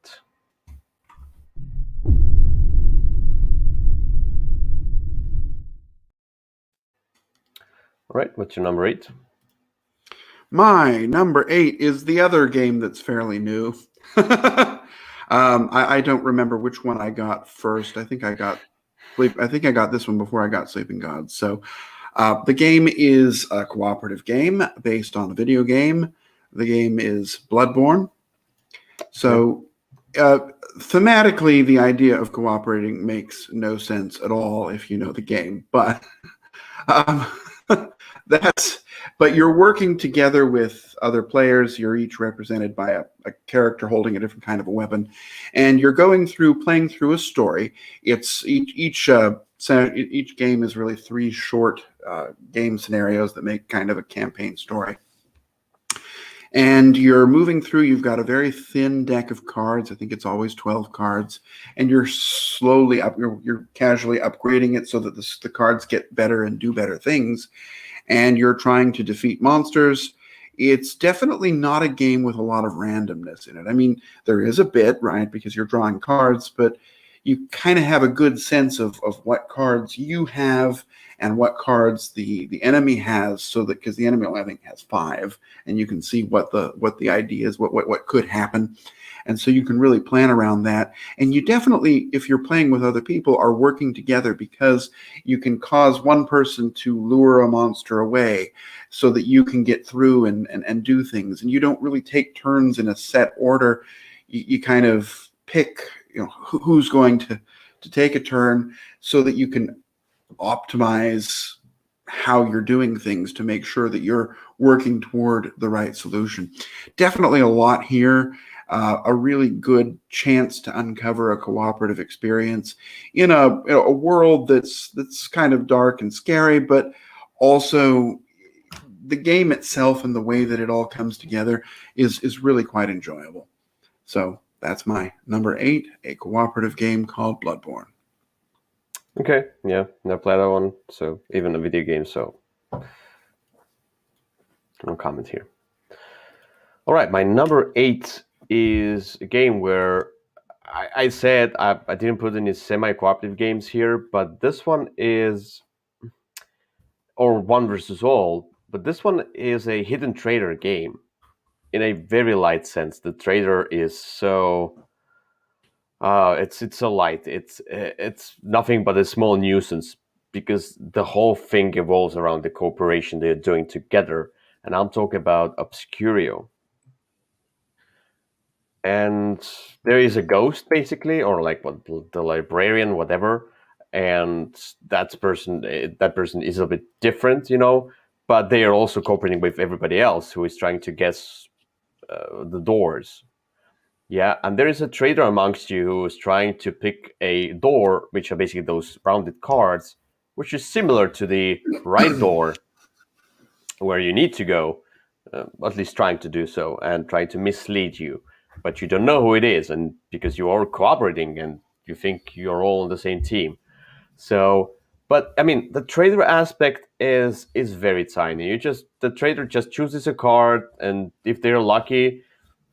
All right, what's your number 8? My number 8 is the other game that's fairly new. I don't remember which one I got first. I think I got this one before I got Sleeping Gods. So The game is a cooperative game based on a video game. The game is Bloodborne. So, thematically, the idea of cooperating makes no sense at all if you know the game. But um, that's but you're working together with other players. You're each represented by a character holding a different kind of a weapon, and you're playing through a story. It's each game is really three short game scenarios that make kind of a campaign story. And you're moving through, you've got a very thin deck of cards. I think it's always 12 cards. And you're you're casually upgrading it so that the cards get better and do better things. And you're trying to defeat monsters. It's definitely not a game with a lot of randomness in it. I mean, there is a bit, right, because you're drawing cards, but you kind of have a good sense of what cards you have and what cards the enemy has, so that because the enemy I think has 5, and you can see what the idea is, what could happen, and so you can really plan around that. And you definitely, if you're playing with other people, are working together, because you can cause one person to lure a monster away so that you can get through and do things, and you don't really take turns in a set order. You kind of pick, who's going to take a turn so that you can optimize how you're doing things to make sure that you're working toward the right solution. Definitely a lot here. A really good chance to uncover a cooperative experience in a world that's kind of dark and scary, but also the game itself and the way that it all comes together is really quite enjoyable. So that's my number 8, a cooperative game called Bloodborne. Okay, yeah, never played that one, so even a video game, so no comment here. All right, my number 8 is a game where I said I didn't put any semi-cooperative games here, but this one is, or one versus all, but this one is a hidden traitor game in a very light sense. The traitor is so it's so light. It's nothing but a small nuisance, because the whole thing evolves around the cooperation they're doing together. And I'm talking about Obscurio. And there is a ghost, basically, or like what the librarian, whatever. And that person is a bit different, but they are also cooperating with everybody else who is trying to guess the doors. Yeah, and there is a trader amongst you who is trying to pick a door, which are basically those rounded cards, which is similar to the right door where you need to go, at least trying to do so, and trying to mislead you. But you don't know who it is, and because you are cooperating and you think you're all on the same team. So, but I mean, the trader aspect is very tiny. The trader just chooses a card, and if they're lucky,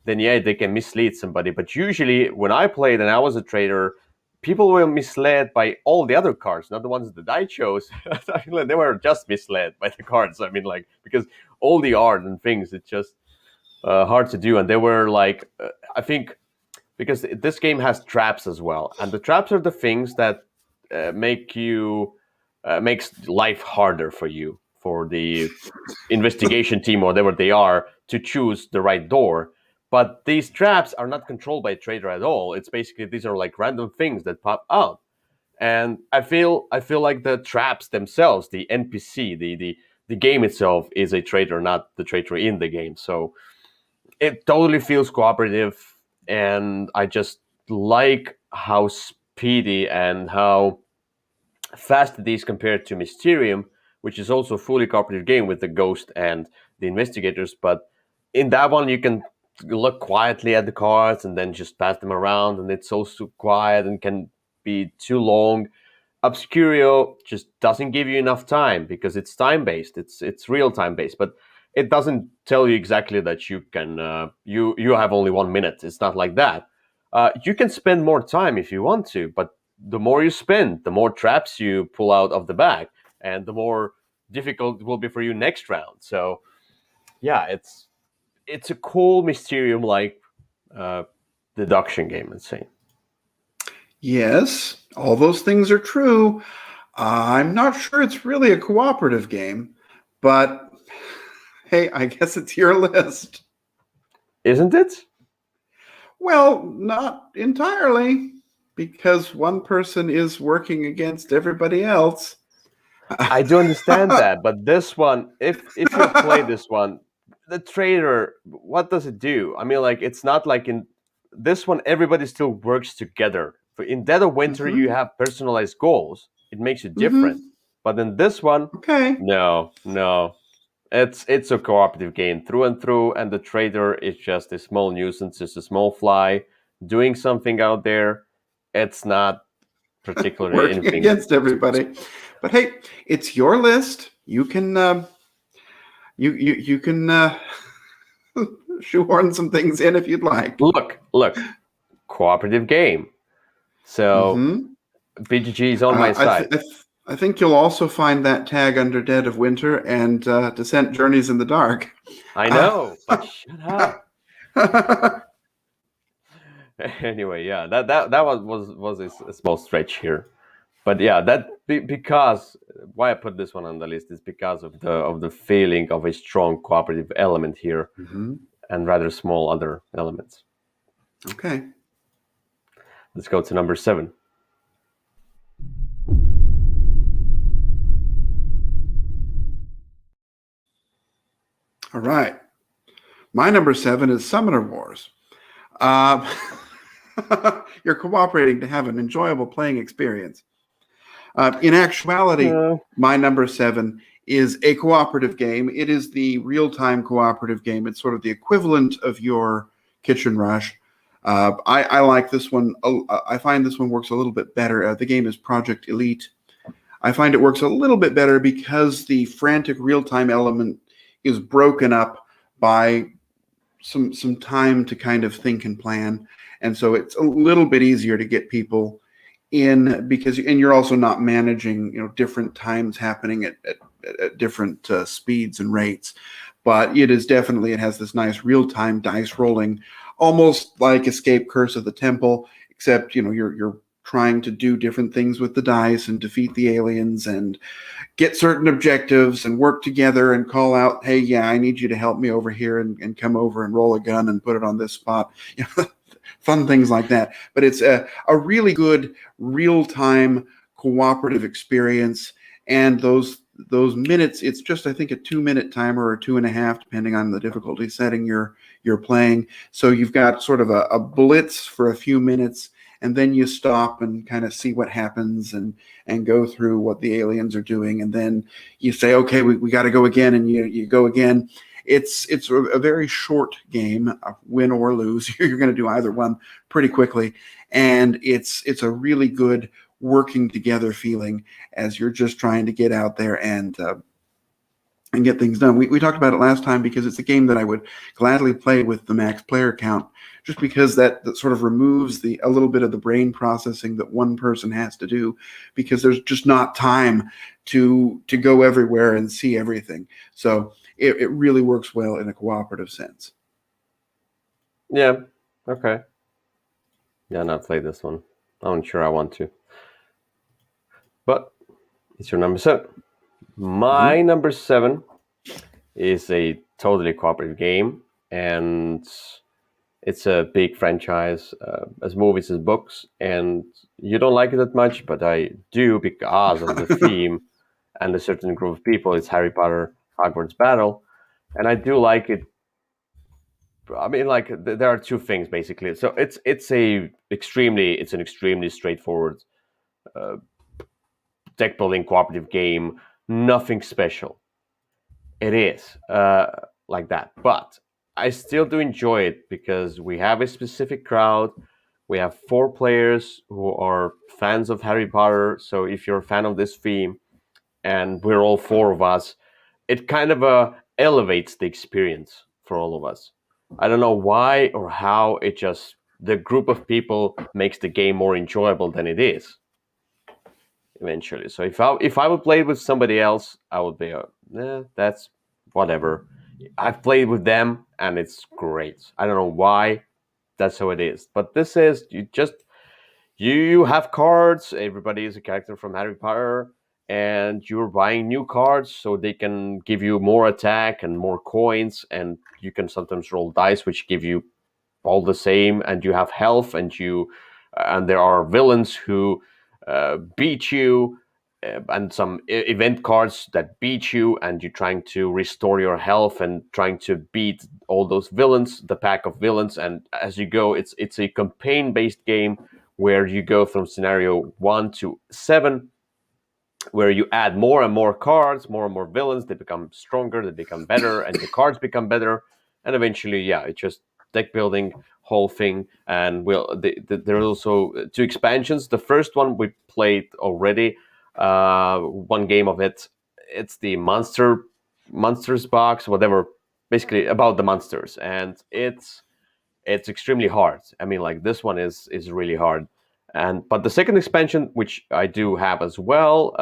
then yeah, they can mislead somebody. But usually when I played and I was a trader, people were misled by all the other cards, not the ones that I chose. They were just misled by the cards. I mean, like, because all the art and things, it's just hard to do. And they were like, I think, because this game has traps as well. And the traps are the things that makes life harder for you, for the investigation team or whatever they are, to choose the right door. But these traps are not controlled by trader at all. It's basically, these are like random things that pop out. And I feel like the traps themselves, the NPC, the game itself is a traitor, not the traitor in the game. So it totally feels cooperative, and I just like how speedy and how fast it is compared to Mysterium, which is also a fully cooperative game with the ghost and the investigators. But in that one, you can look quietly at the cards and then just pass them around, and it's also quiet and can be too long. Obscurio just doesn't give you enough time because it's time based. It's real time based, but it doesn't tell you exactly that you can you have only 1 minute. It's not like that. You can spend more time if you want to, but the more you spend, the more traps you pull out of the bag, and the more difficult it will be for you next round. So yeah, it's a cool Mysterium like deduction game, let's say. Yes, all those things are true. I'm not sure it's really a cooperative game, but hey, I guess it's your list. Isn't it? Well, not entirely, because one person is working against everybody else. I do understand that, but this one, if you play this one, the trader, what does it do? I mean, like it's not like in this one, everybody still works together. In Dead of Winter, you Mm-hmm. have personalized goals. It makes it different. Mm-hmm. But in this one, Okay. no, no. It's a cooperative game through and through, and the trader is just a small nuisance, just a small fly doing something out there. It's not particularly Working anything. against everybody. But hey, it's your list. You can shoehorn some things in if you'd like. Look, cooperative game. So Mm-hmm. BGG is on my Uh, I, side. th- I, th- I think you'll also find that tag under Dead of Winter and Descent Journeys in the Dark. I Uh, know, but shut up. Anyway, yeah, that was a small stretch here, but yeah, because why I put this one on the list is because of the feeling of a strong cooperative element here Mhm. and rather small other elements. Okay. Let's go to number 7. All right. My number 7 is Summoner Wars. Uh, you're cooperating to have an enjoyable playing experience. In actuality, Uh, my number 7 is a cooperative game. It is the real-time cooperative game. It's sort of the equivalent of your Kitchen Rush. I like this one. I find this one works a little bit better. The game is Project Elite. I find it works a little bit better because the frantic real-time element is broken up by some time to kind of think and plan, and so it's a little bit easier to get people in because and you're also not managing different times happening at different speeds and rates, but it has this nice real-time dice rolling, almost like Escape Curse of the Temple, except you're trying to do different things with the dice and defeat the aliens and get certain objectives and work together and call out, hey, yeah, I need you to help me over here and come over and roll a gun and put it on this spot. Fun things like that. But it's a really good real-time cooperative experience. And those minutes, it's just I think a 2-minute timer or 2.5, depending on the difficulty setting you're playing. So you've got sort of a blitz for a few minutes, and then you stop and kind of see what happens and go through what the aliens are doing, and then you say, okay, we got to go again, and you go again. It's a very short game, win or lose. You're going to do either one pretty quickly, and it's a really good working together feeling as you're just trying to get out there and get things done. We talked about it last time because it's a game that I would gladly play with the max player count, just because that sort of removes a little bit of the brain processing that one person has to do, because there's just not time to go everywhere and see everything. So it really works well in a cooperative sense. yeah, okay. Yeah, not play this one. I'm not sure I want to, but it's your number 7. My Mm-hmm. number 7 is a totally cooperative game, and it's a big franchise, as movies as books, and you don't like it that much, but I do because of the theme and a certain group of people. It's Harry Potter Hogwarts Battle, and I do like it. I mean, like there are two things basically. So it's an extremely straightforward uh, deck building cooperative game. Nothing special. It is like that, but I still do enjoy it because we have a specific crowd. We have 4 players who are fans of Harry Potter. So if you're a fan of this theme, and we're all 4 of us, it kind of elevates the experience for all of us. I don't know why or how. It just the group of people makes the game more enjoyable than it is eventually. So if I would play it with somebody else, I would be that's whatever. I've played with them and it's great. I don't know why. That's how it is. But this is you have cards. Everybody is a character from Harry Potter. and you're buying new cards so they can give you more attack and more coins, and you can sometimes roll dice which give you all the same, and you have health, and there are villains who beat you, and some event cards that beat you, and you're trying to restore your health and trying to beat all those villains, the pack of villains. And as you go, it's a campaign based game where you go from scenario 1 to 7, where you add more and more cards, more and more villains. They become stronger, they become better, and the cards become better. And eventually, yeah, it's just deck building whole thing. And there are also 2 expansions. The first one we played already, one game of it. It's the monsters box, whatever, basically about the monsters, and it's extremely hard. I mean, like, this one is really hard. And but the second expansion, which I do have as well,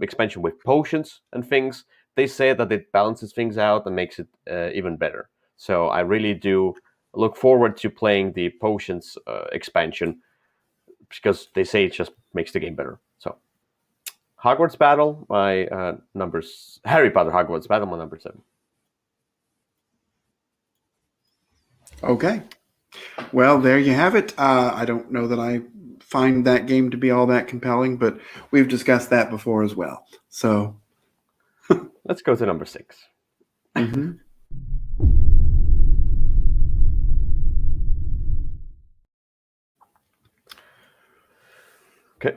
expansion with potions and things, they say that it balances things out and makes it even better. So I really do look forward to playing the potions expansion, because they say it just makes the game better. So Hogwarts Battle, my numbers. Harry Potter Hogwarts Battle, my number 7. Okay. Well, there you have it. I don't know that I find that game to be all that compelling, but we've discussed that before as well. So Let's go to number 6. mhm. Okay.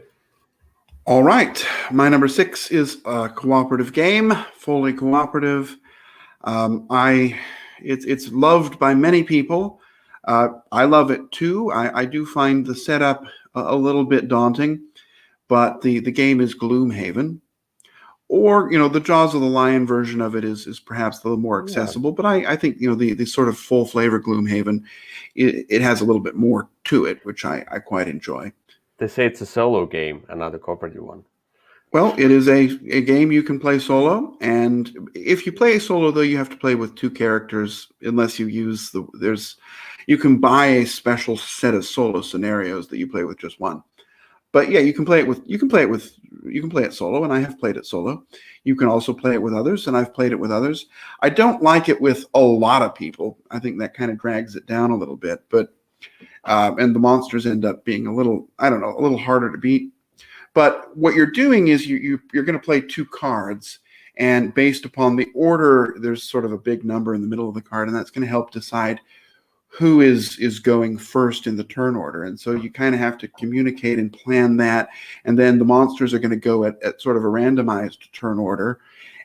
All right. My number 6 is a cooperative game, fully cooperative. It's loved by many people. I love it too. I do find the setup a little bit daunting, but the game is Gloomhaven. Or, the Jaws of the Lion version of it is perhaps a little more Yeah. accessible. But I think, the sort of full flavor Gloomhaven, it has a little bit more to it, which I quite enjoy. They say it's a solo game, another cooperative one. Well, it is a game you can play solo, and if you play solo, though, you have to play with 2 characters, unless you use you can buy a special set of solo scenarios that you play with just one. But yeah, you can play it solo, and I have played it solo. You can also play it with others, and I've played it with others. I don't like it with a lot of people. I think that kind of drags it down a little bit, but and the monsters end up being a little harder to beat. But what you're doing is you're going to play 2 cards, and based upon the order, there's sort of a big number in the middle of the card, and that's going to help decide who is going first in the turn order. And so you kind of have to communicate and plan that. And then the monsters are going to go at sort of a randomized turn order.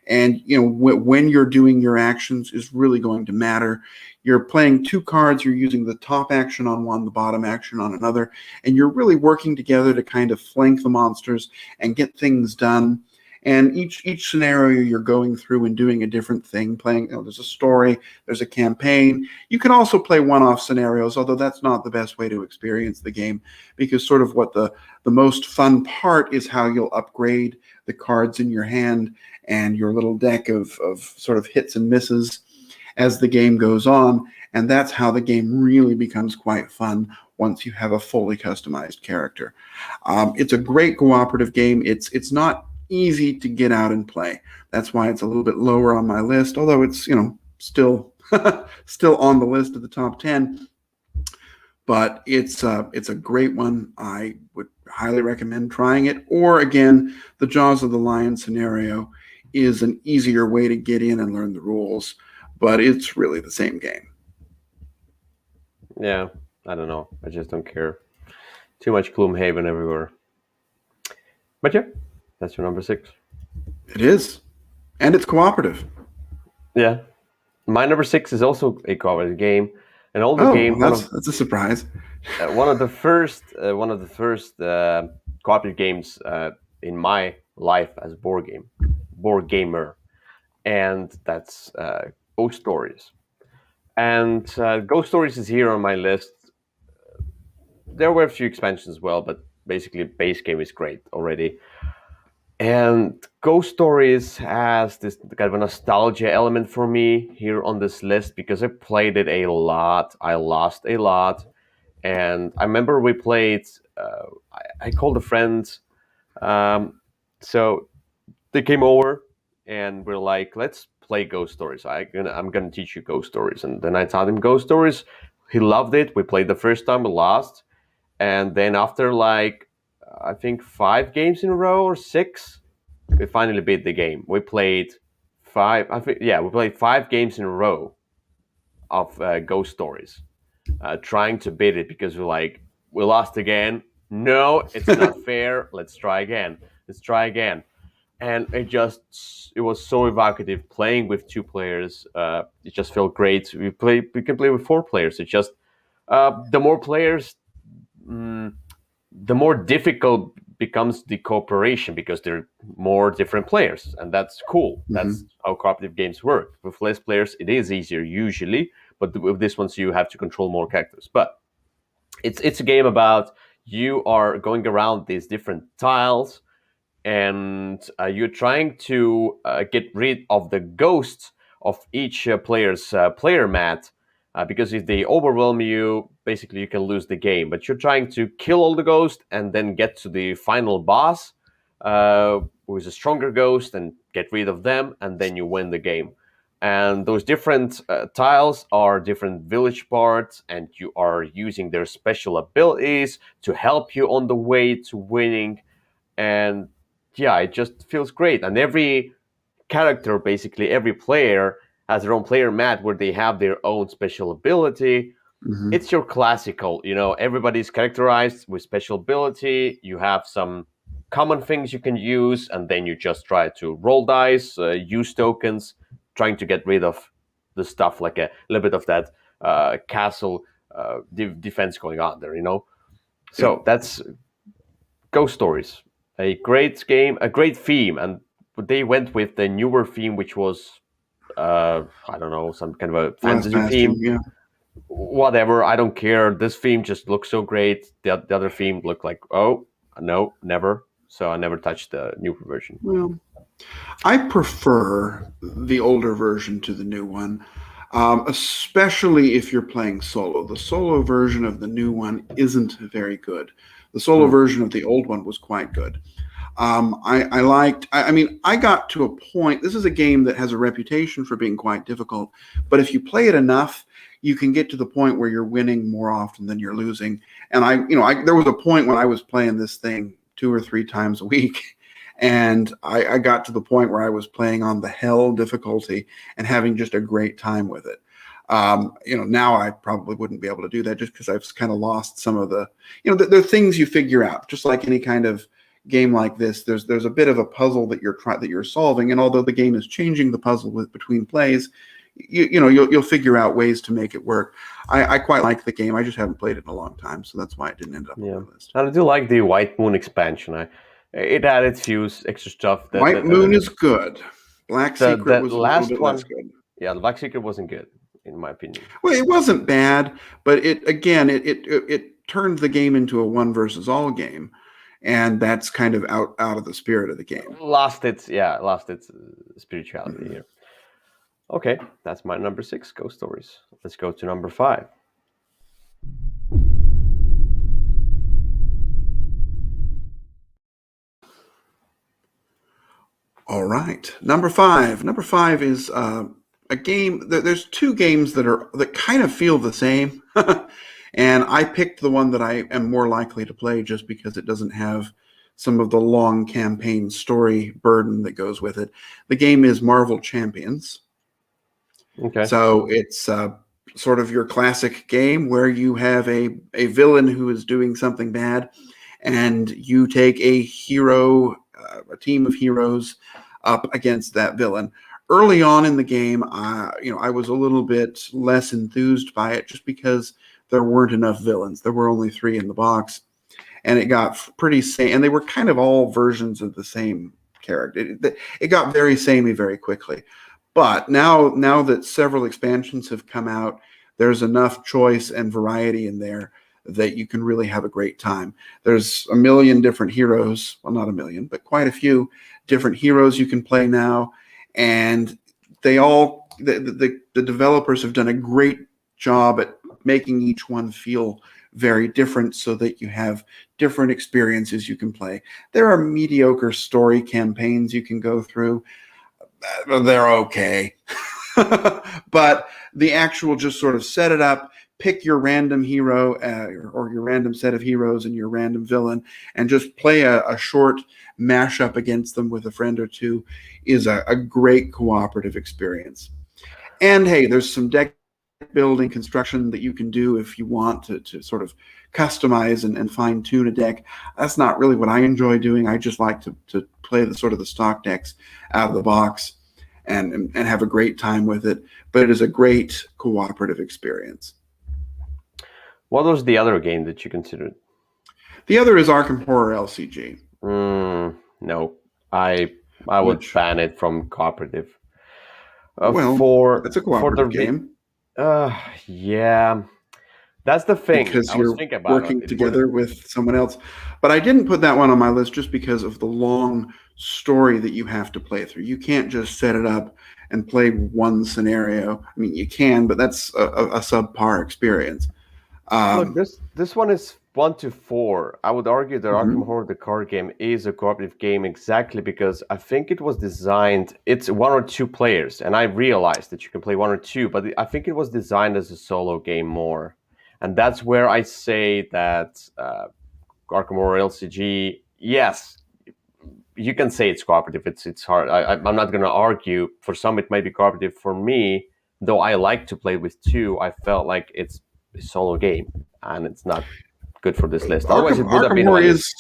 And when you're doing your actions is really going to matter. You're playing 2 cards. You're using the top action on one, the bottom action on another, and you're really working together to kind of flank the monsters and get things done. And each scenario you're going through and doing a different thing, playing. There's a story, there's a campaign. You can also play one-off scenarios, although that's not the best way to experience the game, because sort of what the most fun part is how you'll upgrade the cards in your hand and your little deck of sort of hits and misses as the game goes on. And that's how the game really becomes quite fun once you have a fully customized character. It's a great cooperative game. It's not easy to get out and play. That's why it's a little bit lower on my list, although it's still still on the list of the top 10. But it's a great one. I would highly recommend trying it. Or again, the Jaws of the Lion scenario is an easier way to get in and learn the rules, but it's really the same game. Yeah, I don't know. I just don't care. Too much Gloomhaven everywhere. But yeah, that's your number 6. It is, and it's cooperative. Yeah, my number 6 is also a cooperative game, an older game. That's a surprise. One of the first cooperative games in my life as board gamer, and that's Ghost Stories. And Ghost Stories is here on my list. There were a few expansions as well, but basically base game is great already. And Ghost Stories has this kind of a nostalgia element for me here on this list, because I played it a lot. I lost a lot. And I remember we played, I called a friend. So they came over and we're like, let's play ghost stories. I'm gonna teach you ghost stories. And then I taught him ghost stories. He loved it. We played the first time, we lost. And then after like I think 5 games in a row or 6, we finally beat the game. We played we played 5 games in a row of ghost stories, trying to beat it because we're like, we lost again. No, it's not fair. Let's try again. Let's try again. And it was so evocative playing with 2 players. It just felt great. We can play with 4 players. It's just the more players, mm, the more difficult becomes the cooperation because there are more different players, and that's cool. That's how cooperative games work. With less players, it is easier usually, but with this one, so you have to control more characters. But it's a game about you are going around these different tiles, and you're trying to get rid of the ghosts of each player's player mat, because if they overwhelm you, basically you can lose the game. But you're trying to kill all the ghosts and then get to the final boss, who is a stronger ghost, and get rid of them, and then you win the game. And those different tiles are different village parts, and you are using their special abilities to help you on the way to winning. And yeah, it just feels great. And every character, basically every player, has their own player mat where they have their own special ability. It's your classical, everybody's characterized with special ability. You have some common things you can use, and then you just try to roll dice, use tokens, trying to get rid of the stuff, like a little bit of that castle defense going on there. So that's Ghost Stories. A great game, a great theme, and they went with the newer theme, which was I don't know, some kind of a fantasy theme. Yeah. Whatever, I don't care. This theme just looks so great. The other theme looked like, oh no, never. So I never touched the new version. Well, I prefer the older version to the new one, especially if you're playing solo. The solo version of the new one isn't very good. The solo version of the old one was quite good. I got to a point. This is a game that has a reputation for being quite difficult, but if you play it enough, you can get to the point where you're winning more often than you're losing. And there was a point when I was playing this thing 2 or 3 times a week. And I got to the point where I was playing on the hell difficulty and having just a great time with it. Now I probably wouldn't be able to do that just because I've kind of lost some of the, there are things you figure out, just like any kind of game like this. There's a bit of a puzzle that you're solving, and although the game is changing the puzzle between plays, you'll figure out ways to make it work. I quite like the game. I just haven't played it in a long time, so that's why it didn't end up on the list. And I do like the White Moon expansion. It added few extra stuff. White Moon is good. Black Secret was a little bit less good. Yeah, the Black Secret wasn't good, in my opinion. Well, it wasn't bad, but it turned the game into a one versus all game, and that's kind of out of the spirit of the game. Lost its spirituality here. Okay, that's my number 6, Ghost Stories. Let's go to number 5. All right, number 5. Number 5 is a game. There's 2 games that kind of feel the same, and I picked the one that I am more likely to play just because it doesn't have some of the long campaign story burden that goes with it. The game is Marvel Champions. Okay. So it's sort of your classic game where you have a villain who is doing something bad, and you take a hero, a team of heroes up against that villain. Early on in the game, I was a little bit less enthused by it just because there weren't enough villains. There were only 3 in the box, and it got pretty same. And they were kind of all versions of the same character. It got very samey very quickly. But now that several expansions have come out, there's enough choice and variety in there that you can really have a great time. There's a million different heroes. Well, not a million, but quite a few different heroes you can play now. And the developers have done a great job at making each one feel very different so that you have different experiences you can play. There are mediocre story campaigns you can go through. They're okay. But the actual just sort of set it up, pick your random hero or your random set of heroes and your random villain, and just play a short mashup against them with a friend or two is a great cooperative experience. And hey, there's some deck building construction that you can do if you want to sort of customize and fine tune a deck. That's not really what I enjoy doing. I just like to play the sort of the stock decks out of the box and have a great time with it. But it is a great cooperative experience. What was the other game that you considered? The other is Arkham Horror LCG. No, I would ban it from cooperative. Well, it's a cooperative game. Yeah, that's the thing. Because I was you're thinking about working together with someone else. But I didn't put that one on my list just because of the long story that you have to play through. You can't just set it up and play one scenario. I mean, you can, but that's a subpar experience. Look, this one is 1 to 4. I would argue that Arkham Horror, the card game, is a cooperative game exactly because I think it was designed. It's 1 or 2 players, and I realized that you can play 1 or 2, but I think it was designed as a solo game more, and that's where I say that Arkham Horror LCG, yes, you can say it's cooperative. It's hard. I'm not going to argue. For some, it might be cooperative. For me, though, I like to play with 2. I felt like it's a solo game, and it's not good for this list. Otherwise, it would have Arkham been Horror on this.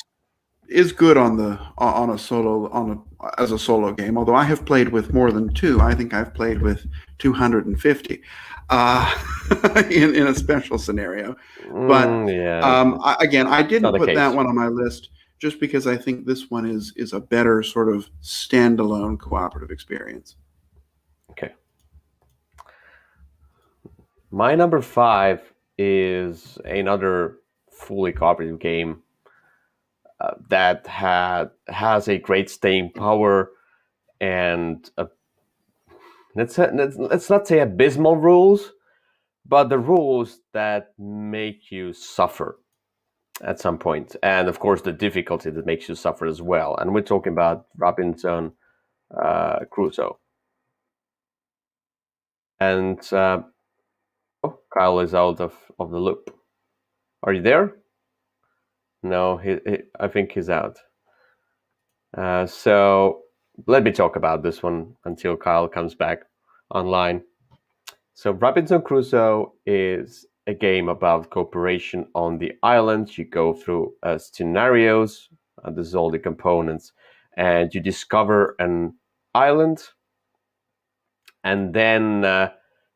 is good on a solo as a solo game. Although I have played with more than 2. I think I've played with 250 in a special scenario. But Yeah, again, I didn't put that case. one on my list just because I think this one is a better sort of standalone cooperative experience. Okay. My number 5 is another fully cooperative game that has a great staying power and let's not say abysmal rules, but the rules that make you suffer at some point, and of course the difficulty that makes you suffer as well. And we're talking about Robinson Crusoe. And Kyle is out of the loop. Are you there? No, I think he's out. So let me talk about this one until Kyle comes back online. So Robinson Crusoe is a game about cooperation on the island. You go through scenarios. This is all the components, and you discover an island, and then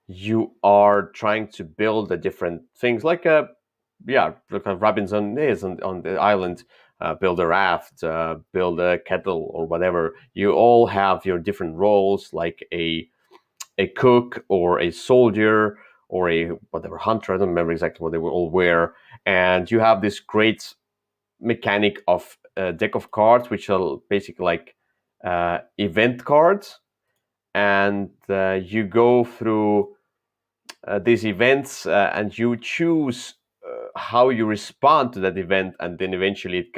you are trying to build the different things, like Robinson is on the island. Build a raft, build a kettle, or whatever. You all have your different roles, like a cook or a soldier or a whatever hunter. I don't remember exactly what they all wear. And you have this great mechanic of a deck of cards, which are basically like event cards, and you go through these events and you choose how you respond to that event, and then eventually it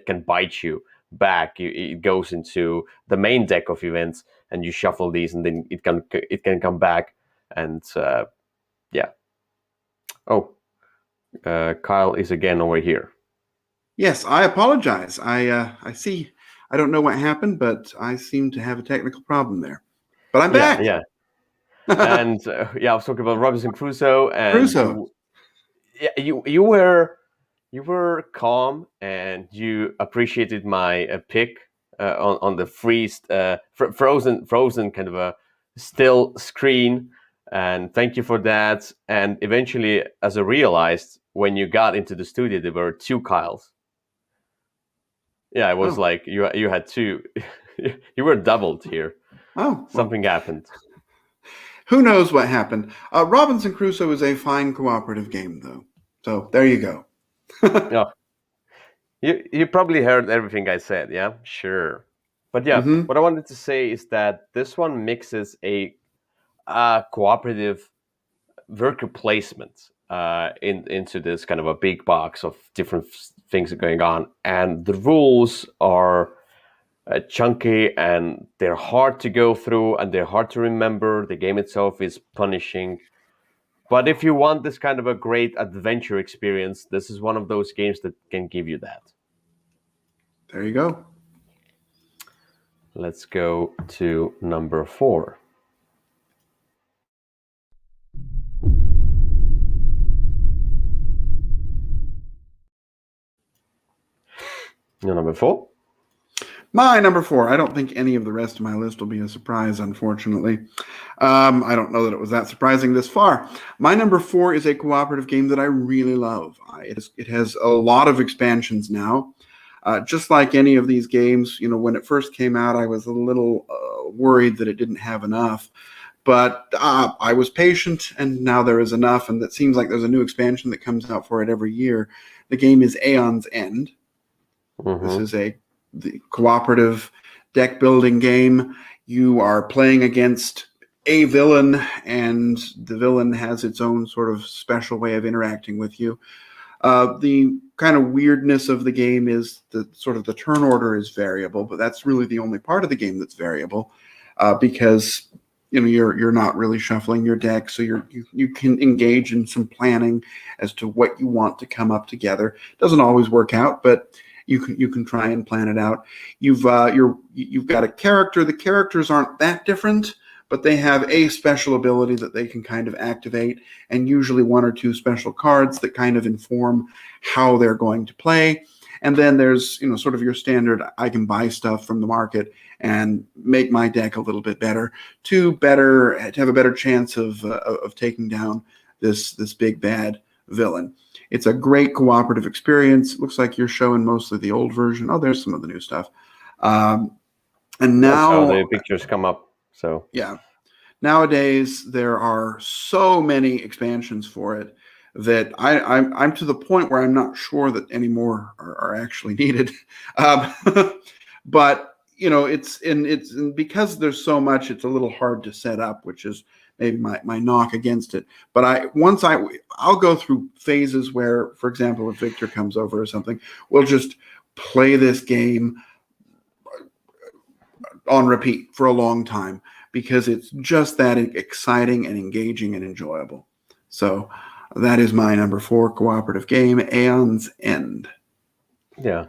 can bite you back. It goes into the main deck of events, and you shuffle these, and then it can come back. And yeah. Oh, Kyle is again over here. Yes, I apologize. I see. I don't know what happened, but I seem to have a technical problem there. But I'm back. Yeah. And I was talking about Robinson Crusoe, and Crusoe. you were calm, and you appreciated my pick on the frozen kind of a still screen, and thank you for that. And eventually, as I realized, when you got into the studio, there were 2 Kyles. Yeah, it was like you had 2. You were doubled here. Something happened. Who knows what happened? Robinson Crusoe is a fine cooperative game, though. So there you go. Oh, you probably heard everything I said, yeah? Sure. But yeah, what I wanted to say is that this one mixes a cooperative worker placement into this kind of a big box of different things going on, and the rules are chunky and they're hard to go through and they're hard to remember. The game itself is punishing. But if you want this kind of a great adventure experience, this is one of those games that can give you that. There you go. Let's go to number 4. Number 4? My number 4. I don't think any of the rest of my list will be a surprise, unfortunately. I don't know that it was that surprising this far. My number 4 is a cooperative game that I really love. It has a lot of expansions now. Just like any of these games, when it first came out, I was a little worried that it didn't have enough. But I was patient, and now there is enough, and it seems like there's a new expansion that comes out for it every year. The game is Aeon's End. Mm-hmm. This is the cooperative deck building game. You are playing against a villain, and the villain has its own sort of special way of interacting with you. The kind of weirdness of the game is that sort of the turn order is variable, but that's really the only part of the game that's variable, because you're not really shuffling your deck, so you can engage in some planning as to what you want to come up together. Doesn't always work out, but you can try and plan it out. You've got a character. The characters aren't that different, but they have a special ability that they can kind of activate, and usually 1 or 2 special cards that kind of inform how they're going to play. And then there's, sort of your standard, I can buy stuff from the market and make my deck a little bit better to have a better chance of taking down this big bad villain. It's a great cooperative experience. Looks like you're showing mostly the old version. Oh, there's some of the new stuff. And now the pictures come up. So yeah, nowadays there are so many expansions for it that I'm to the point where I'm not sure that any more are actually needed. But it's because there's so much, it's a little hard to set up, which is maybe my knock against it. But I'll go through phases where, for example, if Victor comes over or something, we'll just play this game on repeat for a long time because it's just that exciting and engaging and enjoyable. So that is my number 4 cooperative game, Aeon's End. Yeah.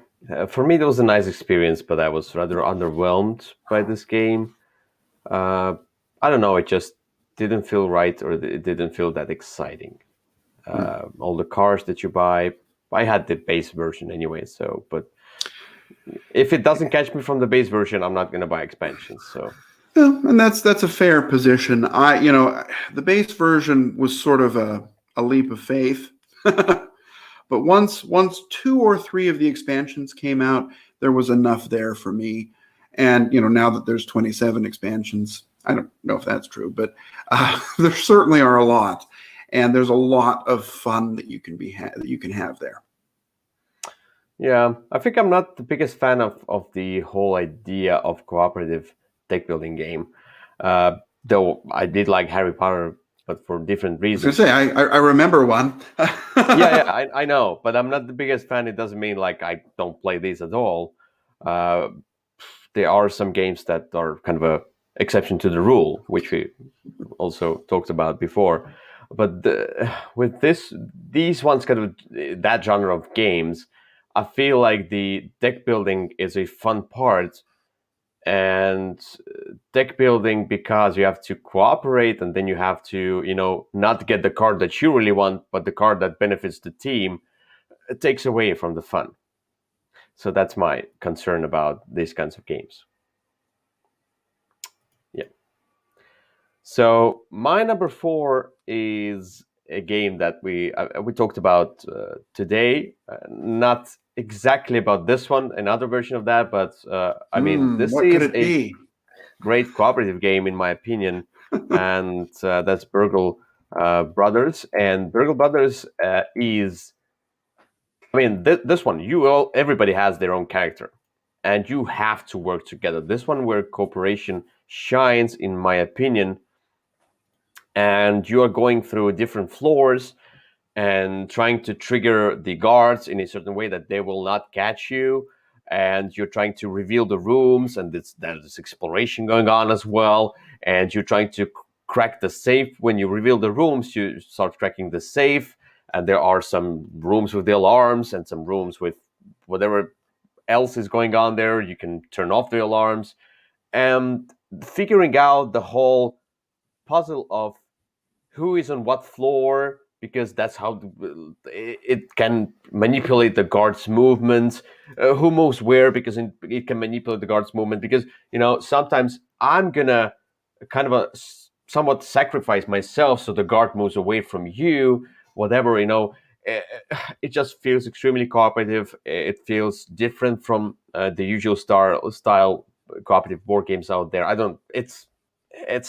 For me, it was a nice experience, but I was rather underwhelmed by this game. I don't know, it just didn't feel right, or it didn't feel that exciting. All the cars that you buy, I had the base version anyway, but if it doesn't catch me from the base version, I'm not going to buy expansions. So, yeah, and that's a fair position. The base version was sort of a leap of faith, but once 2 or 3 of the expansions came out, there was enough there for me. And now that there's 27 expansions, I don't know if that's true, but there certainly are a lot, and there's a lot of fun that you can have there. Yeah, I think I'm not the biggest fan of the whole idea of cooperative deck building game. Though I did like Harry Potter, but for different reasons. I was gonna say, I remember one. yeah, I know, but I'm not the biggest fan. It doesn't mean like I don't play these at all. There are some games that are kind of a exception to the rule, which we also talked about before. But with these ones, kind of that genre of games, I feel like the deck building is a fun part, and deck building, because you have to cooperate, and then you have to, not get the card that you really want, but the card that benefits the team, it takes away from the fun. So that's my concern about these kinds of games. Yeah. So my number 4 is a game that we talked about today. Not exactly about this one, another version of that, but I mean, this is a great cooperative game in my opinion, and that's Burgle Brothers. And Burgle Brothers is, I mean, this one, everybody has their own character, and you have to work together. This one where cooperation shines, in my opinion, and you are going through different floors, and trying to trigger the guards in a certain way that they will not catch you. And you're trying to reveal the rooms, and there's this exploration going on as well. And you're trying to crack the safe. When you reveal the rooms, you start cracking the safe, and there are some rooms with the alarms and some rooms with whatever else is going on there. You can turn off the alarms, and figuring out the whole puzzle of who is on what floor, because that's how it can manipulate the guard's movements, who moves where, because it can manipulate the guard's movement, because sometimes I'm gonna kind of somewhat sacrifice myself so the guard moves away from you, whatever. Eh, it just feels extremely cooperative. It feels different from the usual style cooperative board games out there. I don't it's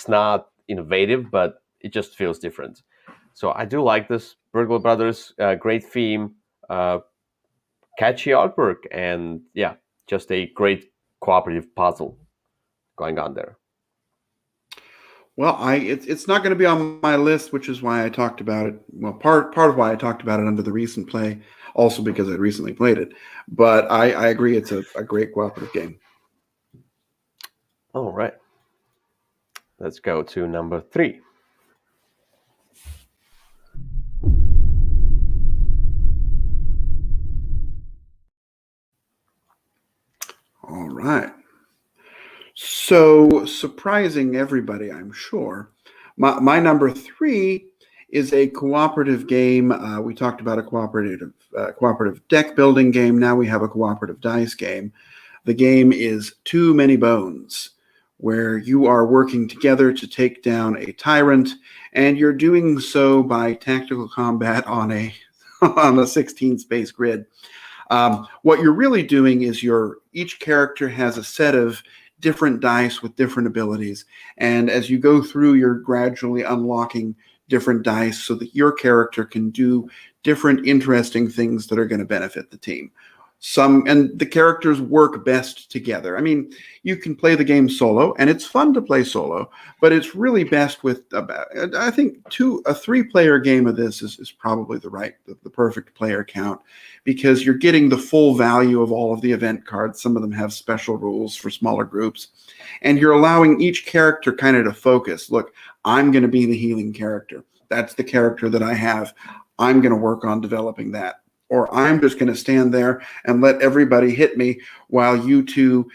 not innovative, but it just feels different. So I do like this. Burglar Brothers, great theme, uh, catchy artwork, and yeah, just a great cooperative puzzle going on there. Well, it's not going to be on my list, which is why I talked about it. Well, part of why I talked about it under the recent play, also because I recently played it. But I agree, it's a great cooperative game. All right, let's go to number 3. All right. So surprising everybody, I'm sure. My number 3 is a cooperative game. We talked about a cooperative deck building game. Now we have a cooperative dice game. The game is Too Many Bones, where you are working together to take down a tyrant, and you're doing so by tactical combat on a on a 16 space grid. What you're really doing is each character has a set of different dice with different abilities, and as you go through, you're gradually unlocking different dice so that your character can do different interesting things that are going to benefit the team. And the characters work best together. I mean, you can play the game solo, and it's fun to play solo, but it's really best with I think a 3-player game of this is probably the perfect player count, because you're getting the full value of all of the event cards. Some of them have special rules for smaller groups, and you're allowing each character kind of to focus. Look, I'm going to be the healing character. That's the character that I have. I'm going to work on developing that. Or I'm just going to stand there and let everybody hit me while you two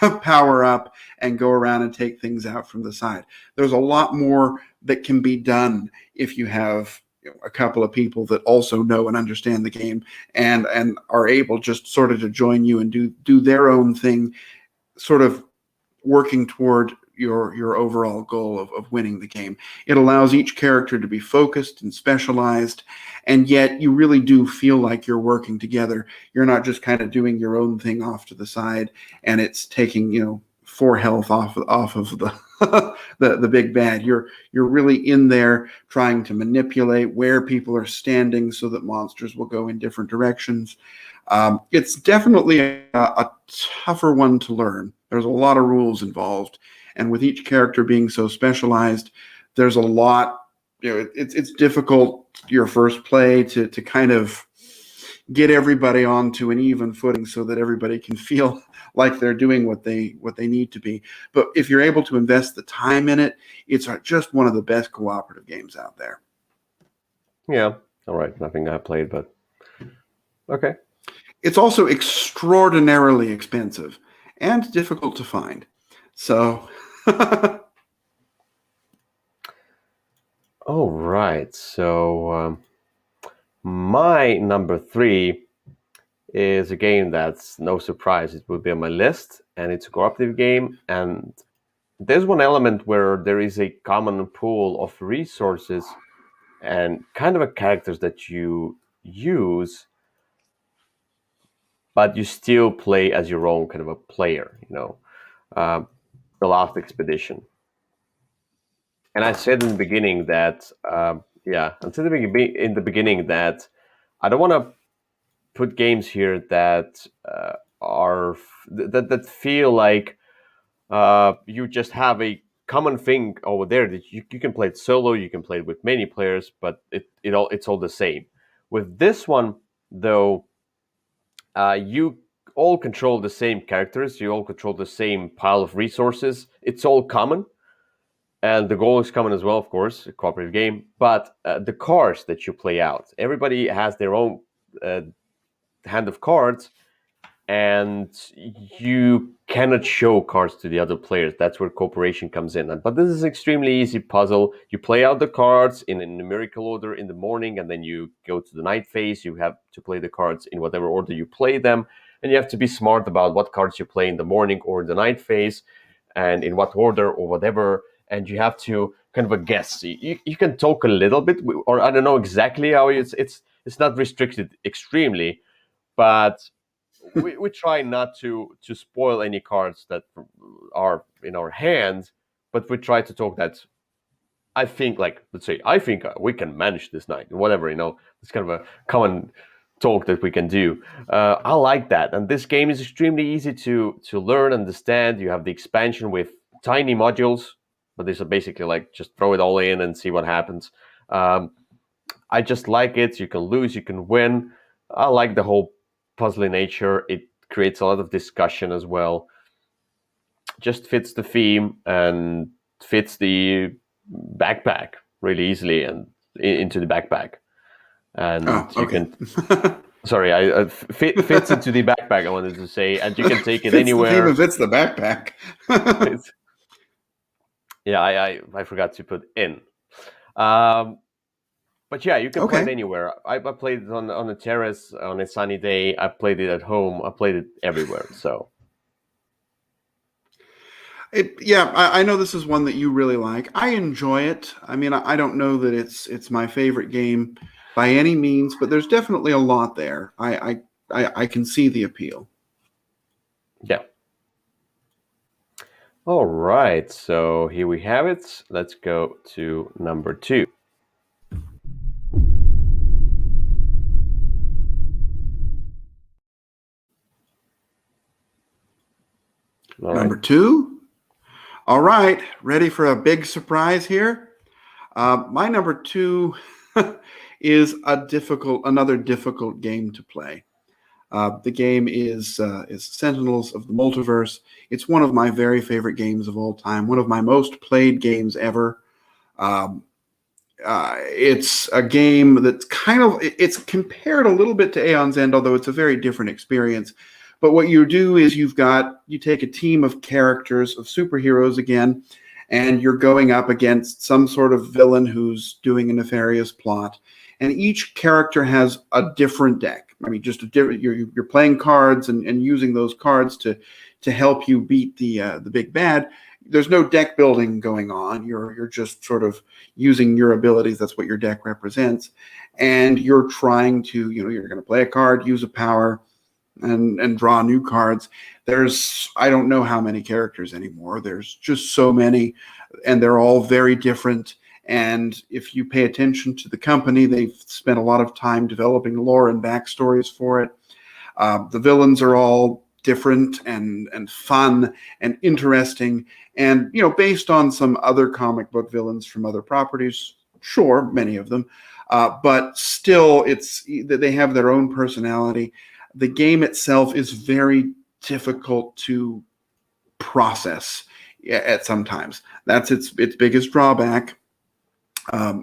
power up and go around and take things out from the side. There's a lot more that can be done if you have a couple of people that also know and understand the game and are able just sort of to join you and do their own thing, sort of working toward your overall goal of winning the game. It allows each character to be focused and specialized, and yet you really do feel like you're working together. You're not just kind of doing your own thing off to the side, and it's taking 4 health off of the the big bad. You're really in there trying to manipulate where people are standing so that monsters will go in different directions. It's definitely a tougher one to learn. There's a lot of rules involved, and with each character being so specialized, there's a lot. It's difficult your first play to kind of get everybody onto an even footing so that everybody can feel like they're doing what they need to be. But if you're able to invest the time in it, it's just one of the best cooperative games out there. Yeah. All right. Nothing I played, but okay. It's also extraordinarily expensive and difficult to find. So All right. So my number 3 is a game that's no surprise. It will be on my list, and it's a cooperative game. And there's one element where there is a common pool of resources and kind of a characters that you use, but you still play as your own kind of a player. Uh, the Last Expedition. And I said in the beginning that, I said in the beginning that I don't want to put games here that are that feel like you just have a common thing over there that you can play it solo, you can play it with many players, but it's all the same. With this one, though, you all control the same characters, you all control the same pile of resources. It's all common, and the goal is common as well, of course, a cooperative game. But the cards that you play out, everybody has their own hand of cards, and you cannot show cards to the other players. That's where cooperation comes in. But this is an extremely easy puzzle. You play out the cards in a numerical order in the morning, and then you go to the night phase. You have to play the cards in whatever order you play them, and you have to be smart about what cards you play in the morning or the night phase, and in what order or whatever. And you have to kind of a guess. You can talk a little bit, or I don't know exactly how it's not restricted extremely, but we try not to spoil any cards that are in our hands, but we try to talk that I think, like, let's say, I think we can manage this night, whatever, it's kind of a common talk that we can do. I like that, and this game is extremely easy to learn, understand. You have the expansion with tiny modules, but these are basically like just throw it all in and see what happens. I just like it. You can lose, you can win. I like the whole puzzly nature. It creates a lot of discussion as well. Just fits the theme and fits the backpack really easily and into the backpack. And you can. Sorry, fits into the backpack. I wanted to say, and you can take it anywhere. The theme and fits the backpack. Yeah, I forgot to put in. But yeah, you can play it anywhere. I played it on a terrace on a sunny day. I played it at home. I played it everywhere. So, I know this is one that you really like. I enjoy it. I mean, I don't know that it's my favorite game by any means, but there's definitely a lot there. I can see the appeal. Yeah. All right. So here we have it. Let's go to number 2. Number 2. All right. Ready for a big surprise here? My number 2 is another difficult game to play. The game is Sentinels of the Multiverse. It's one of my very favorite games of all time, one of my most played games ever. It's a game that's it's compared a little bit to Aeon's End, although it's a very different experience. But what you do is you take a team of characters, of superheroes again, and you're going up against some sort of villain who's doing a nefarious plot. And each character has a different deck. I mean, just you're playing cards and using those cards to help you beat the big bad. There's no deck building going on. You're just sort of using your abilities. That's what your deck represents. And you're trying to, you're going to play a card, use a power, and draw new cards. I don't know how many characters anymore. There's just so many, and they're all very different. And if you pay attention to the company, they've spent a lot of time developing lore and backstories for it. The villains are all different and fun and interesting, and based on some other comic book villains from other properties. Sure, many of them, but still, they have their own personality. The game itself is very difficult to process at sometimes. That's its biggest drawback.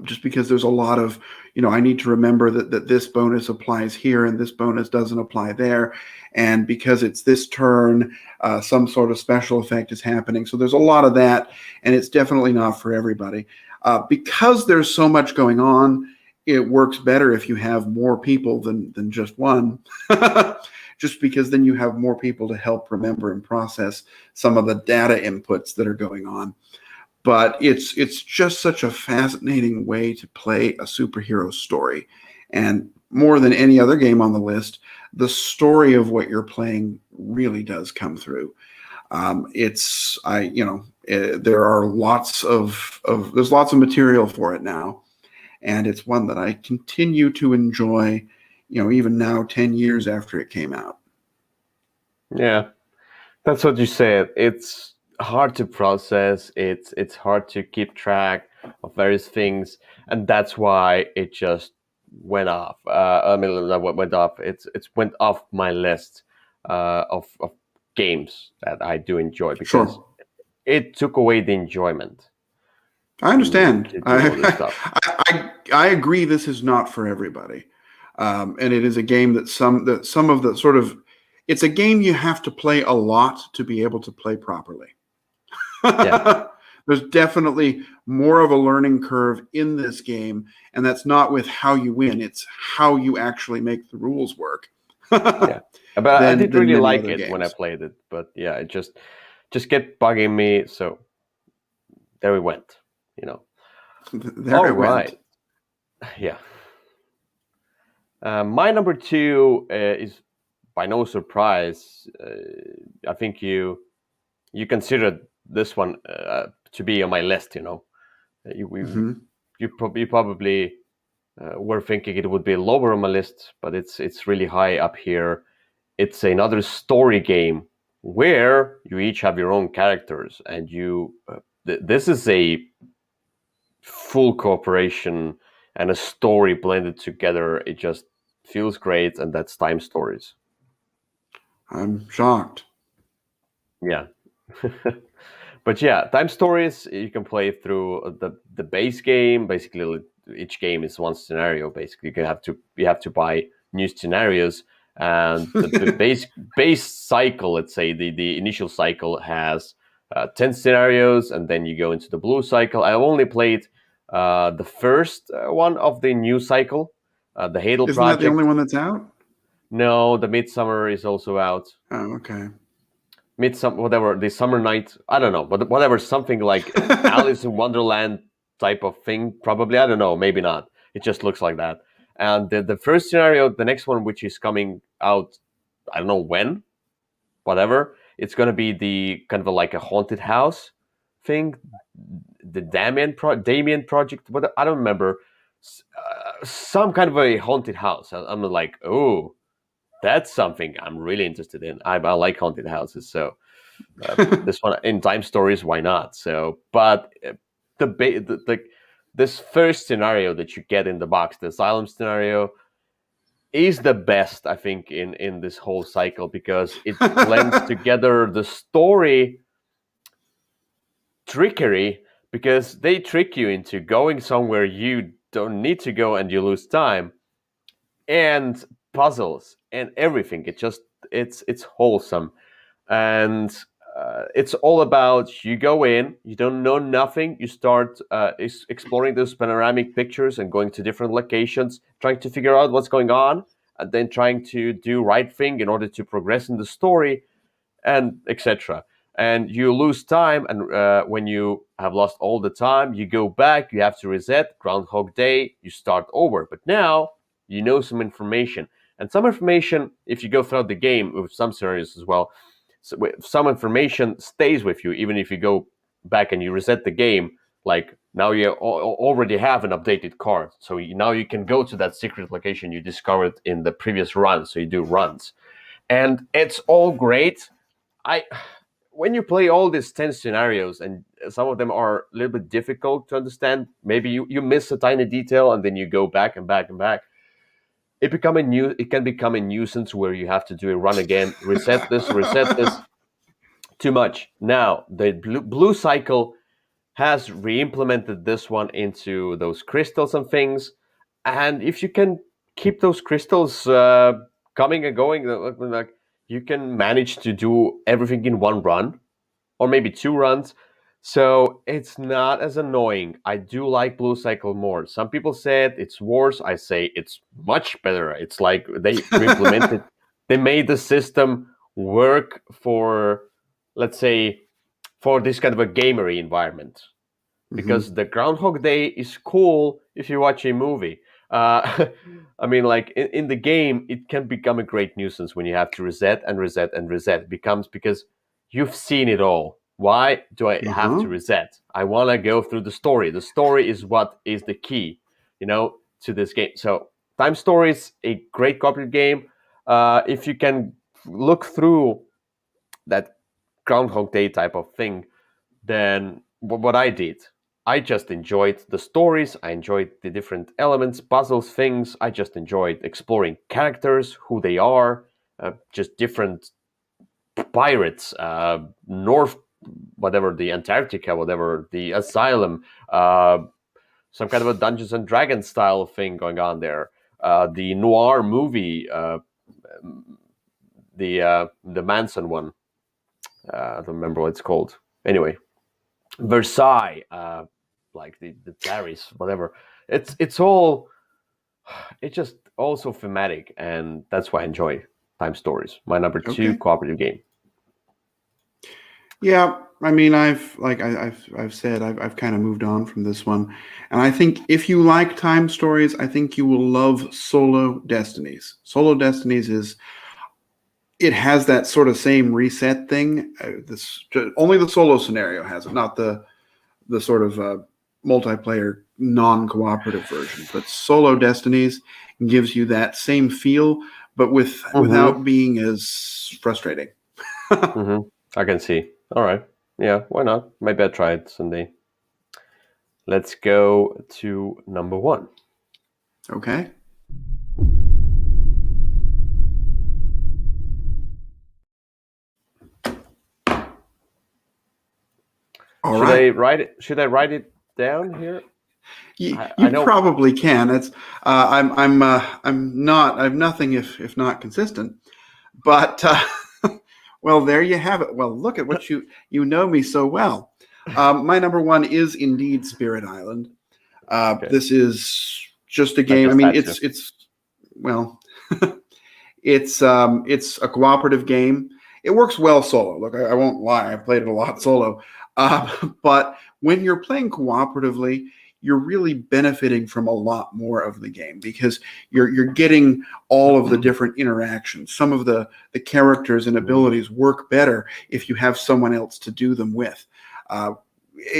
Just because there's a lot of, I need to remember that this bonus applies here and this bonus doesn't apply there. And because it's this turn, some sort of special effect is happening. So there's a lot of that, and it's definitely not for everybody. Because there's so much going on, it works better if you have more people than just one. Just because then you have more people to help remember and process some of the data inputs that are going on. But it's just such a fascinating way to play a superhero story. And more than any other game on the list, the story of what you're playing really does come through. There are lots of material for it now. And it's one that I continue to enjoy, even now, 10 years after it came out. Yeah, that's what you said. It's hard to process. It's hard to keep track of various things, and that's why it just went off. I mean, not went off. It's went off my list of games that I do enjoy because Sure. it took away the enjoyment I to understand. to do all this stuff. I agree. This is not for everybody, and it is a game that some of the sort of it's a game you have to play a lot to be able to play properly. Yeah, There's definitely more of a learning curve in this game, and that's not with how you win; it's how you actually make the rules work. yeah. But I did Than really many like other it when I games. played it. But yeah, it just kept bugging me. So there we went. You know. There All it right. went. Yeah. My number two is by no surprise. I think you considered this one to be on my list. You know, you we, Hmm. you probably were thinking it would be lower on my list, but it's really high up here. It's another story game where you each have your own characters, and this is a full cooperation and a story blended together. It just feels great, and that's Time Stories. I'm shocked. Yeah. But yeah, Time Stories you can play through the base game. Basically, each game is one scenario. Basically, you have to buy new scenarios, and the base cycle. Let's say the initial cycle has 10 scenarios, and then you go into the blue cycle. I only played the first one of the new cycle, the Hadel Isn't that the only project. one that's out? No, the Midsummer is also out. Oh, okay. Midsummer, whatever, the Summer Night. I don't know, but whatever, something like Alice in Wonderland type of thing. Probably, I don't know, maybe not. It just looks like that. And the first scenario, the next one, which is coming out, I don't know when, whatever. It's gonna be the kind of like a haunted house thing, the Damien project. What I don't remember, some kind of a haunted house. I'm like, oh, that's something I'm really interested in. I like haunted houses, so this one in Time Stories, why not? So, but this first scenario that you get in the box, the asylum scenario, is the best I think in this whole cycle because it blends together the story trickery because they trick you into going somewhere you don't need to go and you lose time and puzzles and everything. It's wholesome and it's all about you go in, you don't know nothing, you start exploring those panoramic pictures and going to different locations, trying to figure out what's going on, and then trying to do right thing in order to progress in the story and etc. And you lose time, and when you have lost all the time, you go back, you have to reset, Groundhog Day, you start over. But now you know some information, and some information, if you go throughout the game with some scenarios as well, so some information stays with you even if you go back and you reset the game. Like now you already have an updated card, so now you can go to that secret location you discovered in the previous run. So you do runs, and it's all great. I When you play all these 10 scenarios and some of them are a little bit difficult to understand, maybe you miss a tiny detail and then you go back and back and back. It can become a nuisance where you have to do a run again, reset this. Too much. Now the blue cycle has re-implemented this one into those crystals and things, and if you can keep those crystals coming and going, like you can manage to do everything in one run or maybe two runs. So it's not as annoying. I do like Blue Cycle more. Some people said it's worse. I say it's much better. It's like they implemented, they made the system work for, let's say, for this kind of a gamery environment. Hmm. Because the Groundhog Day is cool if you watch a movie. I mean, like in the game, it can become a great nuisance when you have to reset and reset and reset. It becomes because you've seen it all. Why do I have Uh-huh. to reset? I want to go through the story. The story is what is the key, to this game. So, Time Stories, a great cooperative game. If you can look through that Groundhog Day type of thing, then what I did, I just enjoyed the stories. I enjoyed the different elements, puzzles, things. I just enjoyed exploring characters, who they are, just different pirates, North, whatever, the Antarctica, whatever, the Asylum, some kind of a Dungeons and Dragons style thing going on there. The noir movie, the Manson one. I don't remember what it's called. Anyway, Versailles, like the Paris, whatever. It's all. It's just also thematic, and that's why I enjoy Time Stories. My number two Okay. cooperative game. Yeah, I mean, I've said I've kind of moved on from this one, and I think if you like time stories, I think you will love Solo Destinies. Solo Destinies is it has that sort of same reset thing. This only the solo scenario has it, not the sort of multiplayer non-cooperative version. But Solo Destinies gives you that same feel, but Mm-hmm. without being as frustrating. Mm-hmm. I can see. All right. Yeah, why not? Maybe I'll try it someday. Let's go to number one. Okay. All Should right. I write it? Should I write it down here? I You know. probably can. It's I'm not. I have nothing if not consistent. But well, there you have it. Well, look at what you know me so well. My number one is indeed Spirit Island. Okay. This is just a I game. I just mean, had to. it's well, it's a cooperative game. It works well solo. Look, I won't lie. I've played it a lot solo. But when you're playing cooperatively, you're really benefiting from a lot more of the game because you're getting all of the different interactions. Some of the characters and Mhm. abilities work better if you have someone else to do them with. Uh,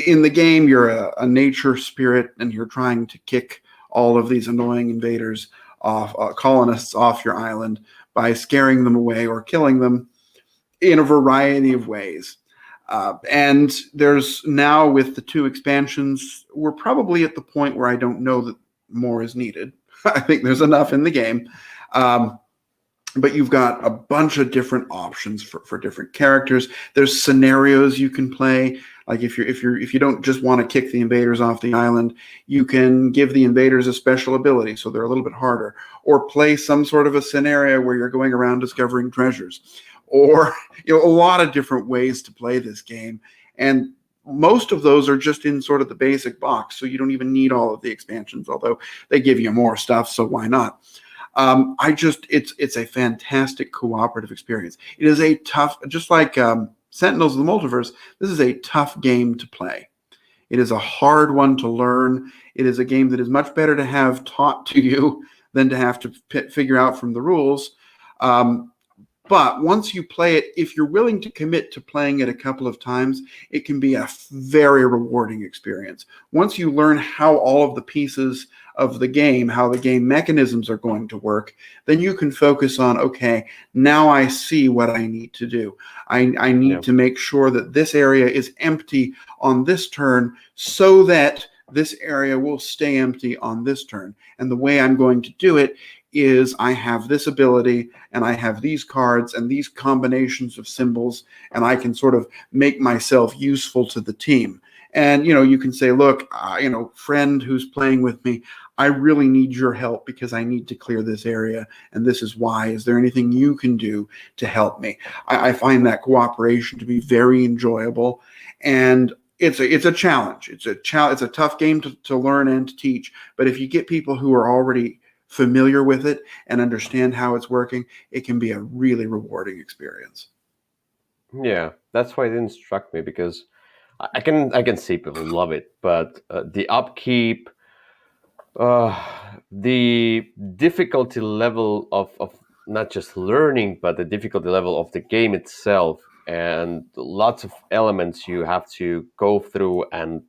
in the game, you're a nature spirit and you're trying to kick all of these annoying invaders off, colonists off your island by scaring them away or killing them in a variety of ways. And there's now, with the two expansions, we're probably at the point where I don't know that more is needed. I think there's enough in the game. Um, but you've got a bunch of different options for different characters. There's scenarios you can play. Like if you don't just want to kick the invaders off the island, you can give the invaders a special ability, so they're a little bit harder, or play some sort of a scenario where you're going around discovering treasures, or a lot of different ways to play this game. And most of those are just in sort of the basic box, so you don't even need all of the expansions, although they give you more stuff, so why not? It's a fantastic cooperative experience. It is a tough, just like Sentinels of the Multiverse. This is a tough game to play. It is a hard one to learn. It is a game that is much better to have taught to you than to have to figure out from the rules. Um, but once you play it, if you're willing to commit to playing it a couple of times, it can be a very rewarding experience. Once you learn how all of the pieces of the game, how the game mechanisms are going to work, then you can focus on, okay, now I see what I need to do. I Yeah. need to make sure that this area is empty on this turn so that this area will stay empty on this turn. And the way I'm going to do it is I have this ability and I have these cards and these combinations of symbols, and I can sort of make myself useful to the team. And you can say, look, friend who's playing with me, I really need your help because I need to clear this area, and this is why. Is there anything you can do to help me? I find that cooperation to be very enjoyable, and it's a challenge. It's a tough game to learn and to teach. But if you get people who are already familiar with it and understand how it's working, it can be a really rewarding experience. Yeah, that's why it didn't struck me because I can see people love it, but the upkeep, the difficulty level of not just learning, but the difficulty level of the game itself, and lots of elements you have to go through and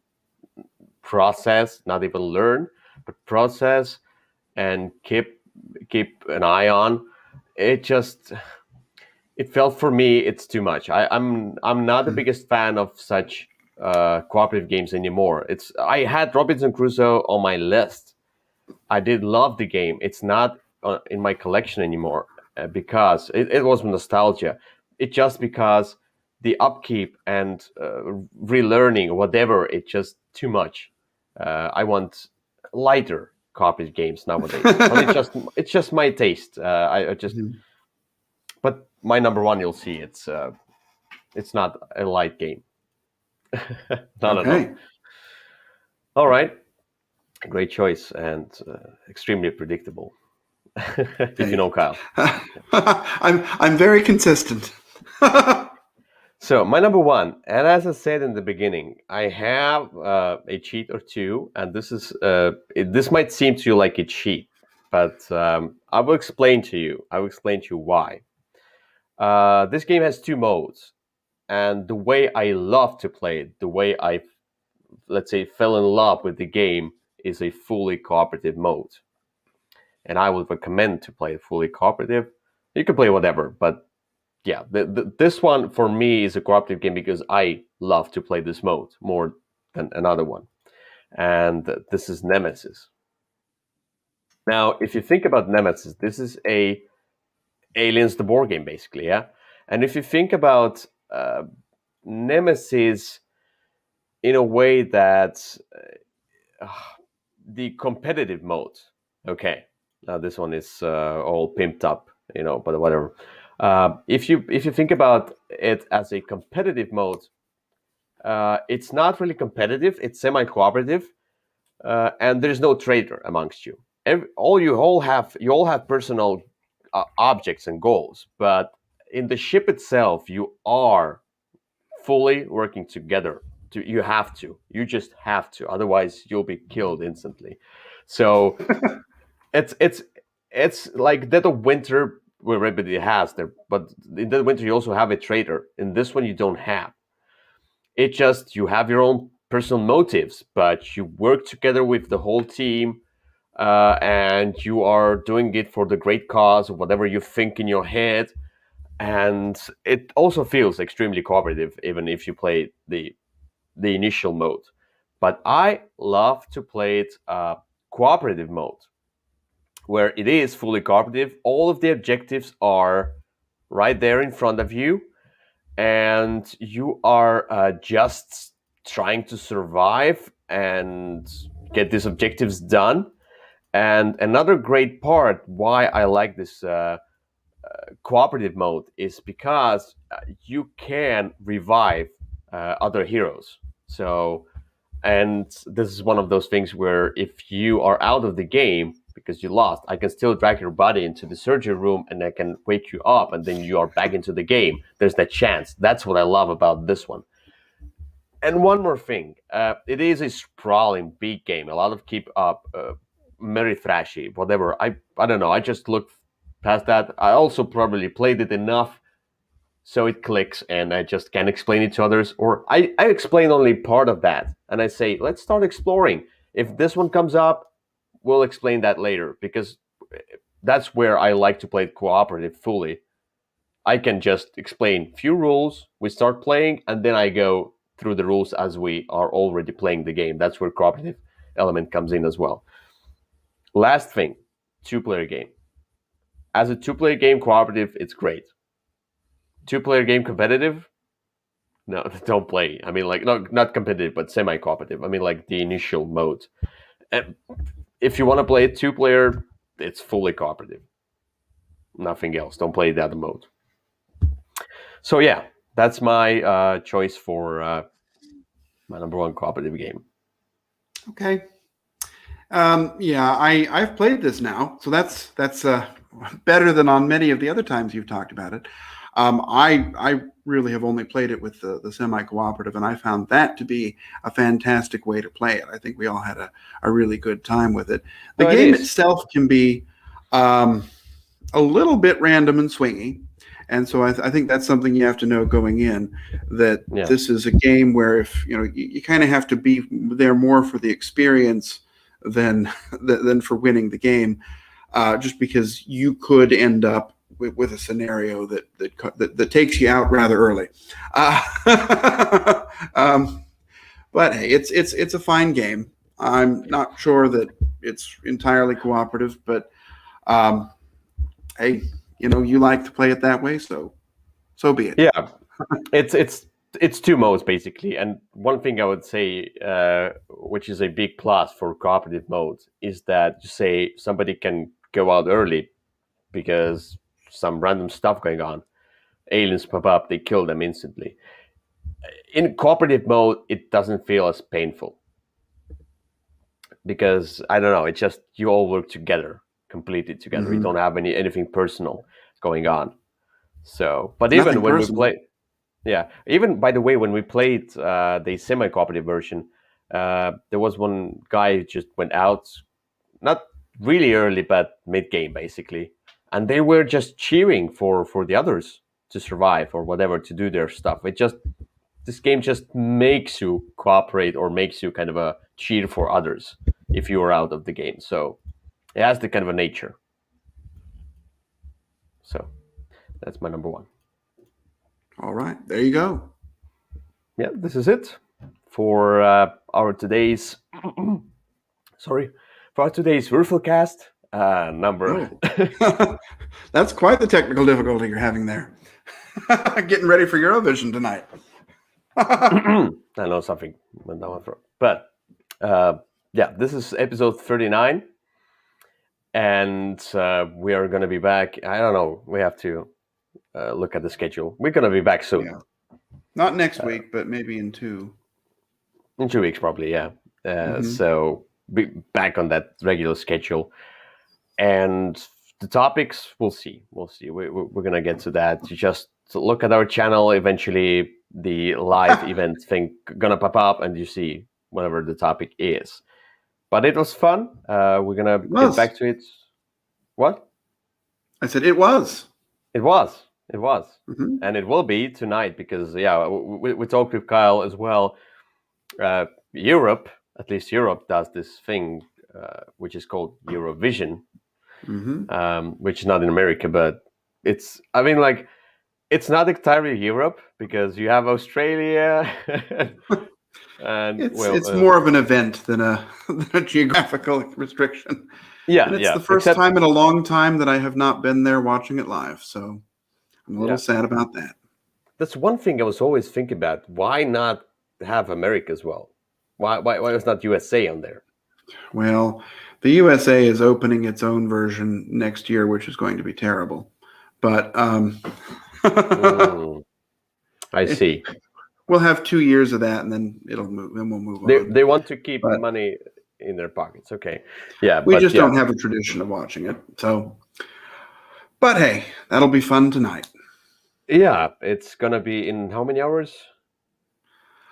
process, not even learn, but process and keep an eye on. It just it felt for me it's too much. I'm not the biggest fan of such cooperative games anymore. I had Robinson Crusoe on my list. I did love the game. It's not in my collection anymore because it was nostalgia. It just because the upkeep and relearning whatever, it's just too much. I want lighter cooperative games nowadays, but it's just my taste. I just but my number one, you'll see, it's not a light game. Not at all. Okay. All right, great choice and extremely predictable. If you know Kyle. I'm very consistent. So my number one, and as I said in the beginning, I have a cheat or two, and this might seem to you like a cheat, but I will explain to you. I will explain to you why. This game has two modes, and the way I love to play it, the way I, let's say, fell in love with the game, is a fully cooperative mode. And I would recommend to play fully cooperative. You can play whatever, but yeah, this one for me is a cooperative game because I love to play this mode more than another one. And this is Nemesis. Now, if you think about Nemesis, this is a Aliens the board game, basically, yeah? And if you think about Nemesis in a way that the competitive mode, okay, now this one is all pimped up, but whatever. If you think about it as a competitive mode, it's not really competitive. It's semi-cooperative, and there's no traitor amongst you. You all have personal objects and goals, but in the ship itself, you are fully working together. You have to. You just have to. Otherwise, you'll be killed instantly. So it's like Dead of Winter, where everybody has there, but in Dead of Winter you also have a traitor. In this one, you don't have. It just you have your own personal motives, but you work together with the whole team, and you are doing it for the great cause, or whatever you think in your head. And it also feels extremely cooperative, even if you play the initial mode. But I love to play it cooperative mode, where it is fully cooperative. All of the objectives are right there in front of you, and you are just trying to survive and get these objectives done. And another great part why I like this cooperative mode is because you can revive other heroes. So, and this is one of those things where if you are out of the game because you lost, I can still drag your body into the surgery room and I can wake you up, and then you are back into the game. There's that chance. That's what I love about this one. And one more thing, it is a sprawling big game. A lot of keep up, very thrashy, whatever. I don't know. I just looked past that. I also probably played it enough so it clicks, and I just can explain it to others. Or I explain only part of that, and I say, let's start exploring. If this one comes up, we'll explain that later, because that's where I like to play it cooperative fully. I can just explain few rules, we start playing, and then I go through the rules as we are already playing the game. That's where cooperative element comes in as well. Last thing, two-player game. As a two-player game, cooperative, it's great. Two-player game, competitive, no, don't play. I mean, like, not competitive, but semi-cooperative. I mean, like the initial mode. And if you want to play it two-player, it's fully cooperative. Nothing else. Don't play the other mode. So yeah, that's my choice for my number one cooperative game. Okay. Yeah, I've played this now, so that's better than on many of the other times you've talked about it. I really have only played it with the semi-cooperative, and I found that to be a fantastic way to play it. I think we all had a really good time with it. The game itself can be a little bit random and swingy. And so I think that's something you have to know going in, that this is a game where if you kind of have to be there more for the experience than for winning the game, just because you could end up with a scenario that takes you out rather early. But hey, it's a fine game. I'm not sure that it's entirely cooperative, but hey, you like to play it that way, so be it. Yeah, it's two modes basically, and one thing I would say, which is a big plus for cooperative modes, is that say somebody can go out early because some random stuff going on, aliens pop up, they kill them instantly. In cooperative mode, it doesn't feel as painful because I don't know, it's just you all work together, completely together. You don't have anything personal going on. So, but Nothing even when personal. we play, yeah, even by the way, when we played the semi-cooperative version, there was one guy who just went out, not really early, but mid-game basically, and they were just cheering for the others to survive or whatever, to do their stuff. This game just makes you cooperate or makes you kind of a cheer for others if you are out of the game. So it has the kind of a nature. So that's my number one. All right, there you go. Yeah, this is it for our today's sorry, for our today's Würfelcast number. Oh. That's quite the technical difficulty you're having there. Getting ready for Eurovision tonight. I know something went down my throat, but yeah, this is episode 39, and we are going to be back. I don't know. We have to look at the schedule. We're going to be back soon. Yeah. Not next week, but maybe in 2. In 2 weeks, probably. Yeah. So be back on that regular schedule, and the topics we'll see. We're going to get to that. You just look at our channel. Eventually, the live event thing gonna pop up, and you see whatever the topic is. But it was fun. We're gonna get back to it. What? I said it was. It was. And it will be tonight because we talked with Kyle as well. Europe, at least Europe, does this thing which is called Eurovision, which is not in America, but it's. I mean, like, it's not entirely Europe because you have Australia. And it's more of an event than a geographical restriction. Yeah, and it's the first time in a long time that I have not been there watching it live, so I'm a little sad about that. That's one thing I was always thinking about. Why not have America as well? Why was not USA on there? Well, the USA is opening its own version next year, which is going to be terrible. But I see. We'll have 2 years of that, and then it'll move. Then we'll move on. They want to keep money in their pockets. Okay, yeah. We just don't have a tradition of watching it. So, but hey, that'll be fun tonight. Yeah, it's gonna be in how many hours?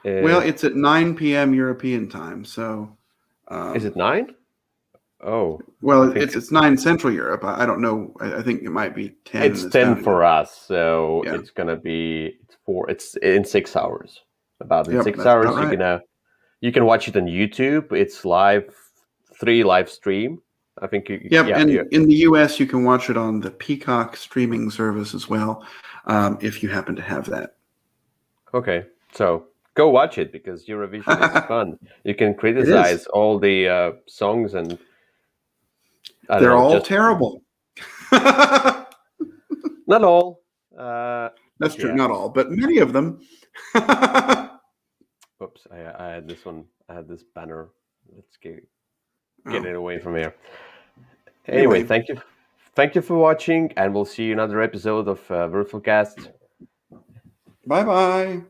Well, it's at 9 p.m. European time. So, is it 9? Oh, well, it's 9 Central Europe. I don't know. I think it might be 10. It's 10 for us, so it's gonna be. It's in 6 hours. About in 6 hours, right. You can watch it on YouTube. It's live, 3 live stream. I think. In the US, you can watch it on the Peacock streaming service as well, if you happen to have that. Okay, so go watch it because Eurovision is fun. You can criticize all the songs, and they're all terrible. Not all. That's true, not all, but many of them. Oops, I had this one. I had this banner. Let's get it away from here. Anyway, thank you for watching, and we'll see you in another episode of Würfelcast. Bye.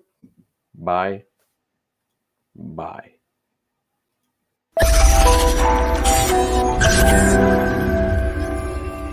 Bye.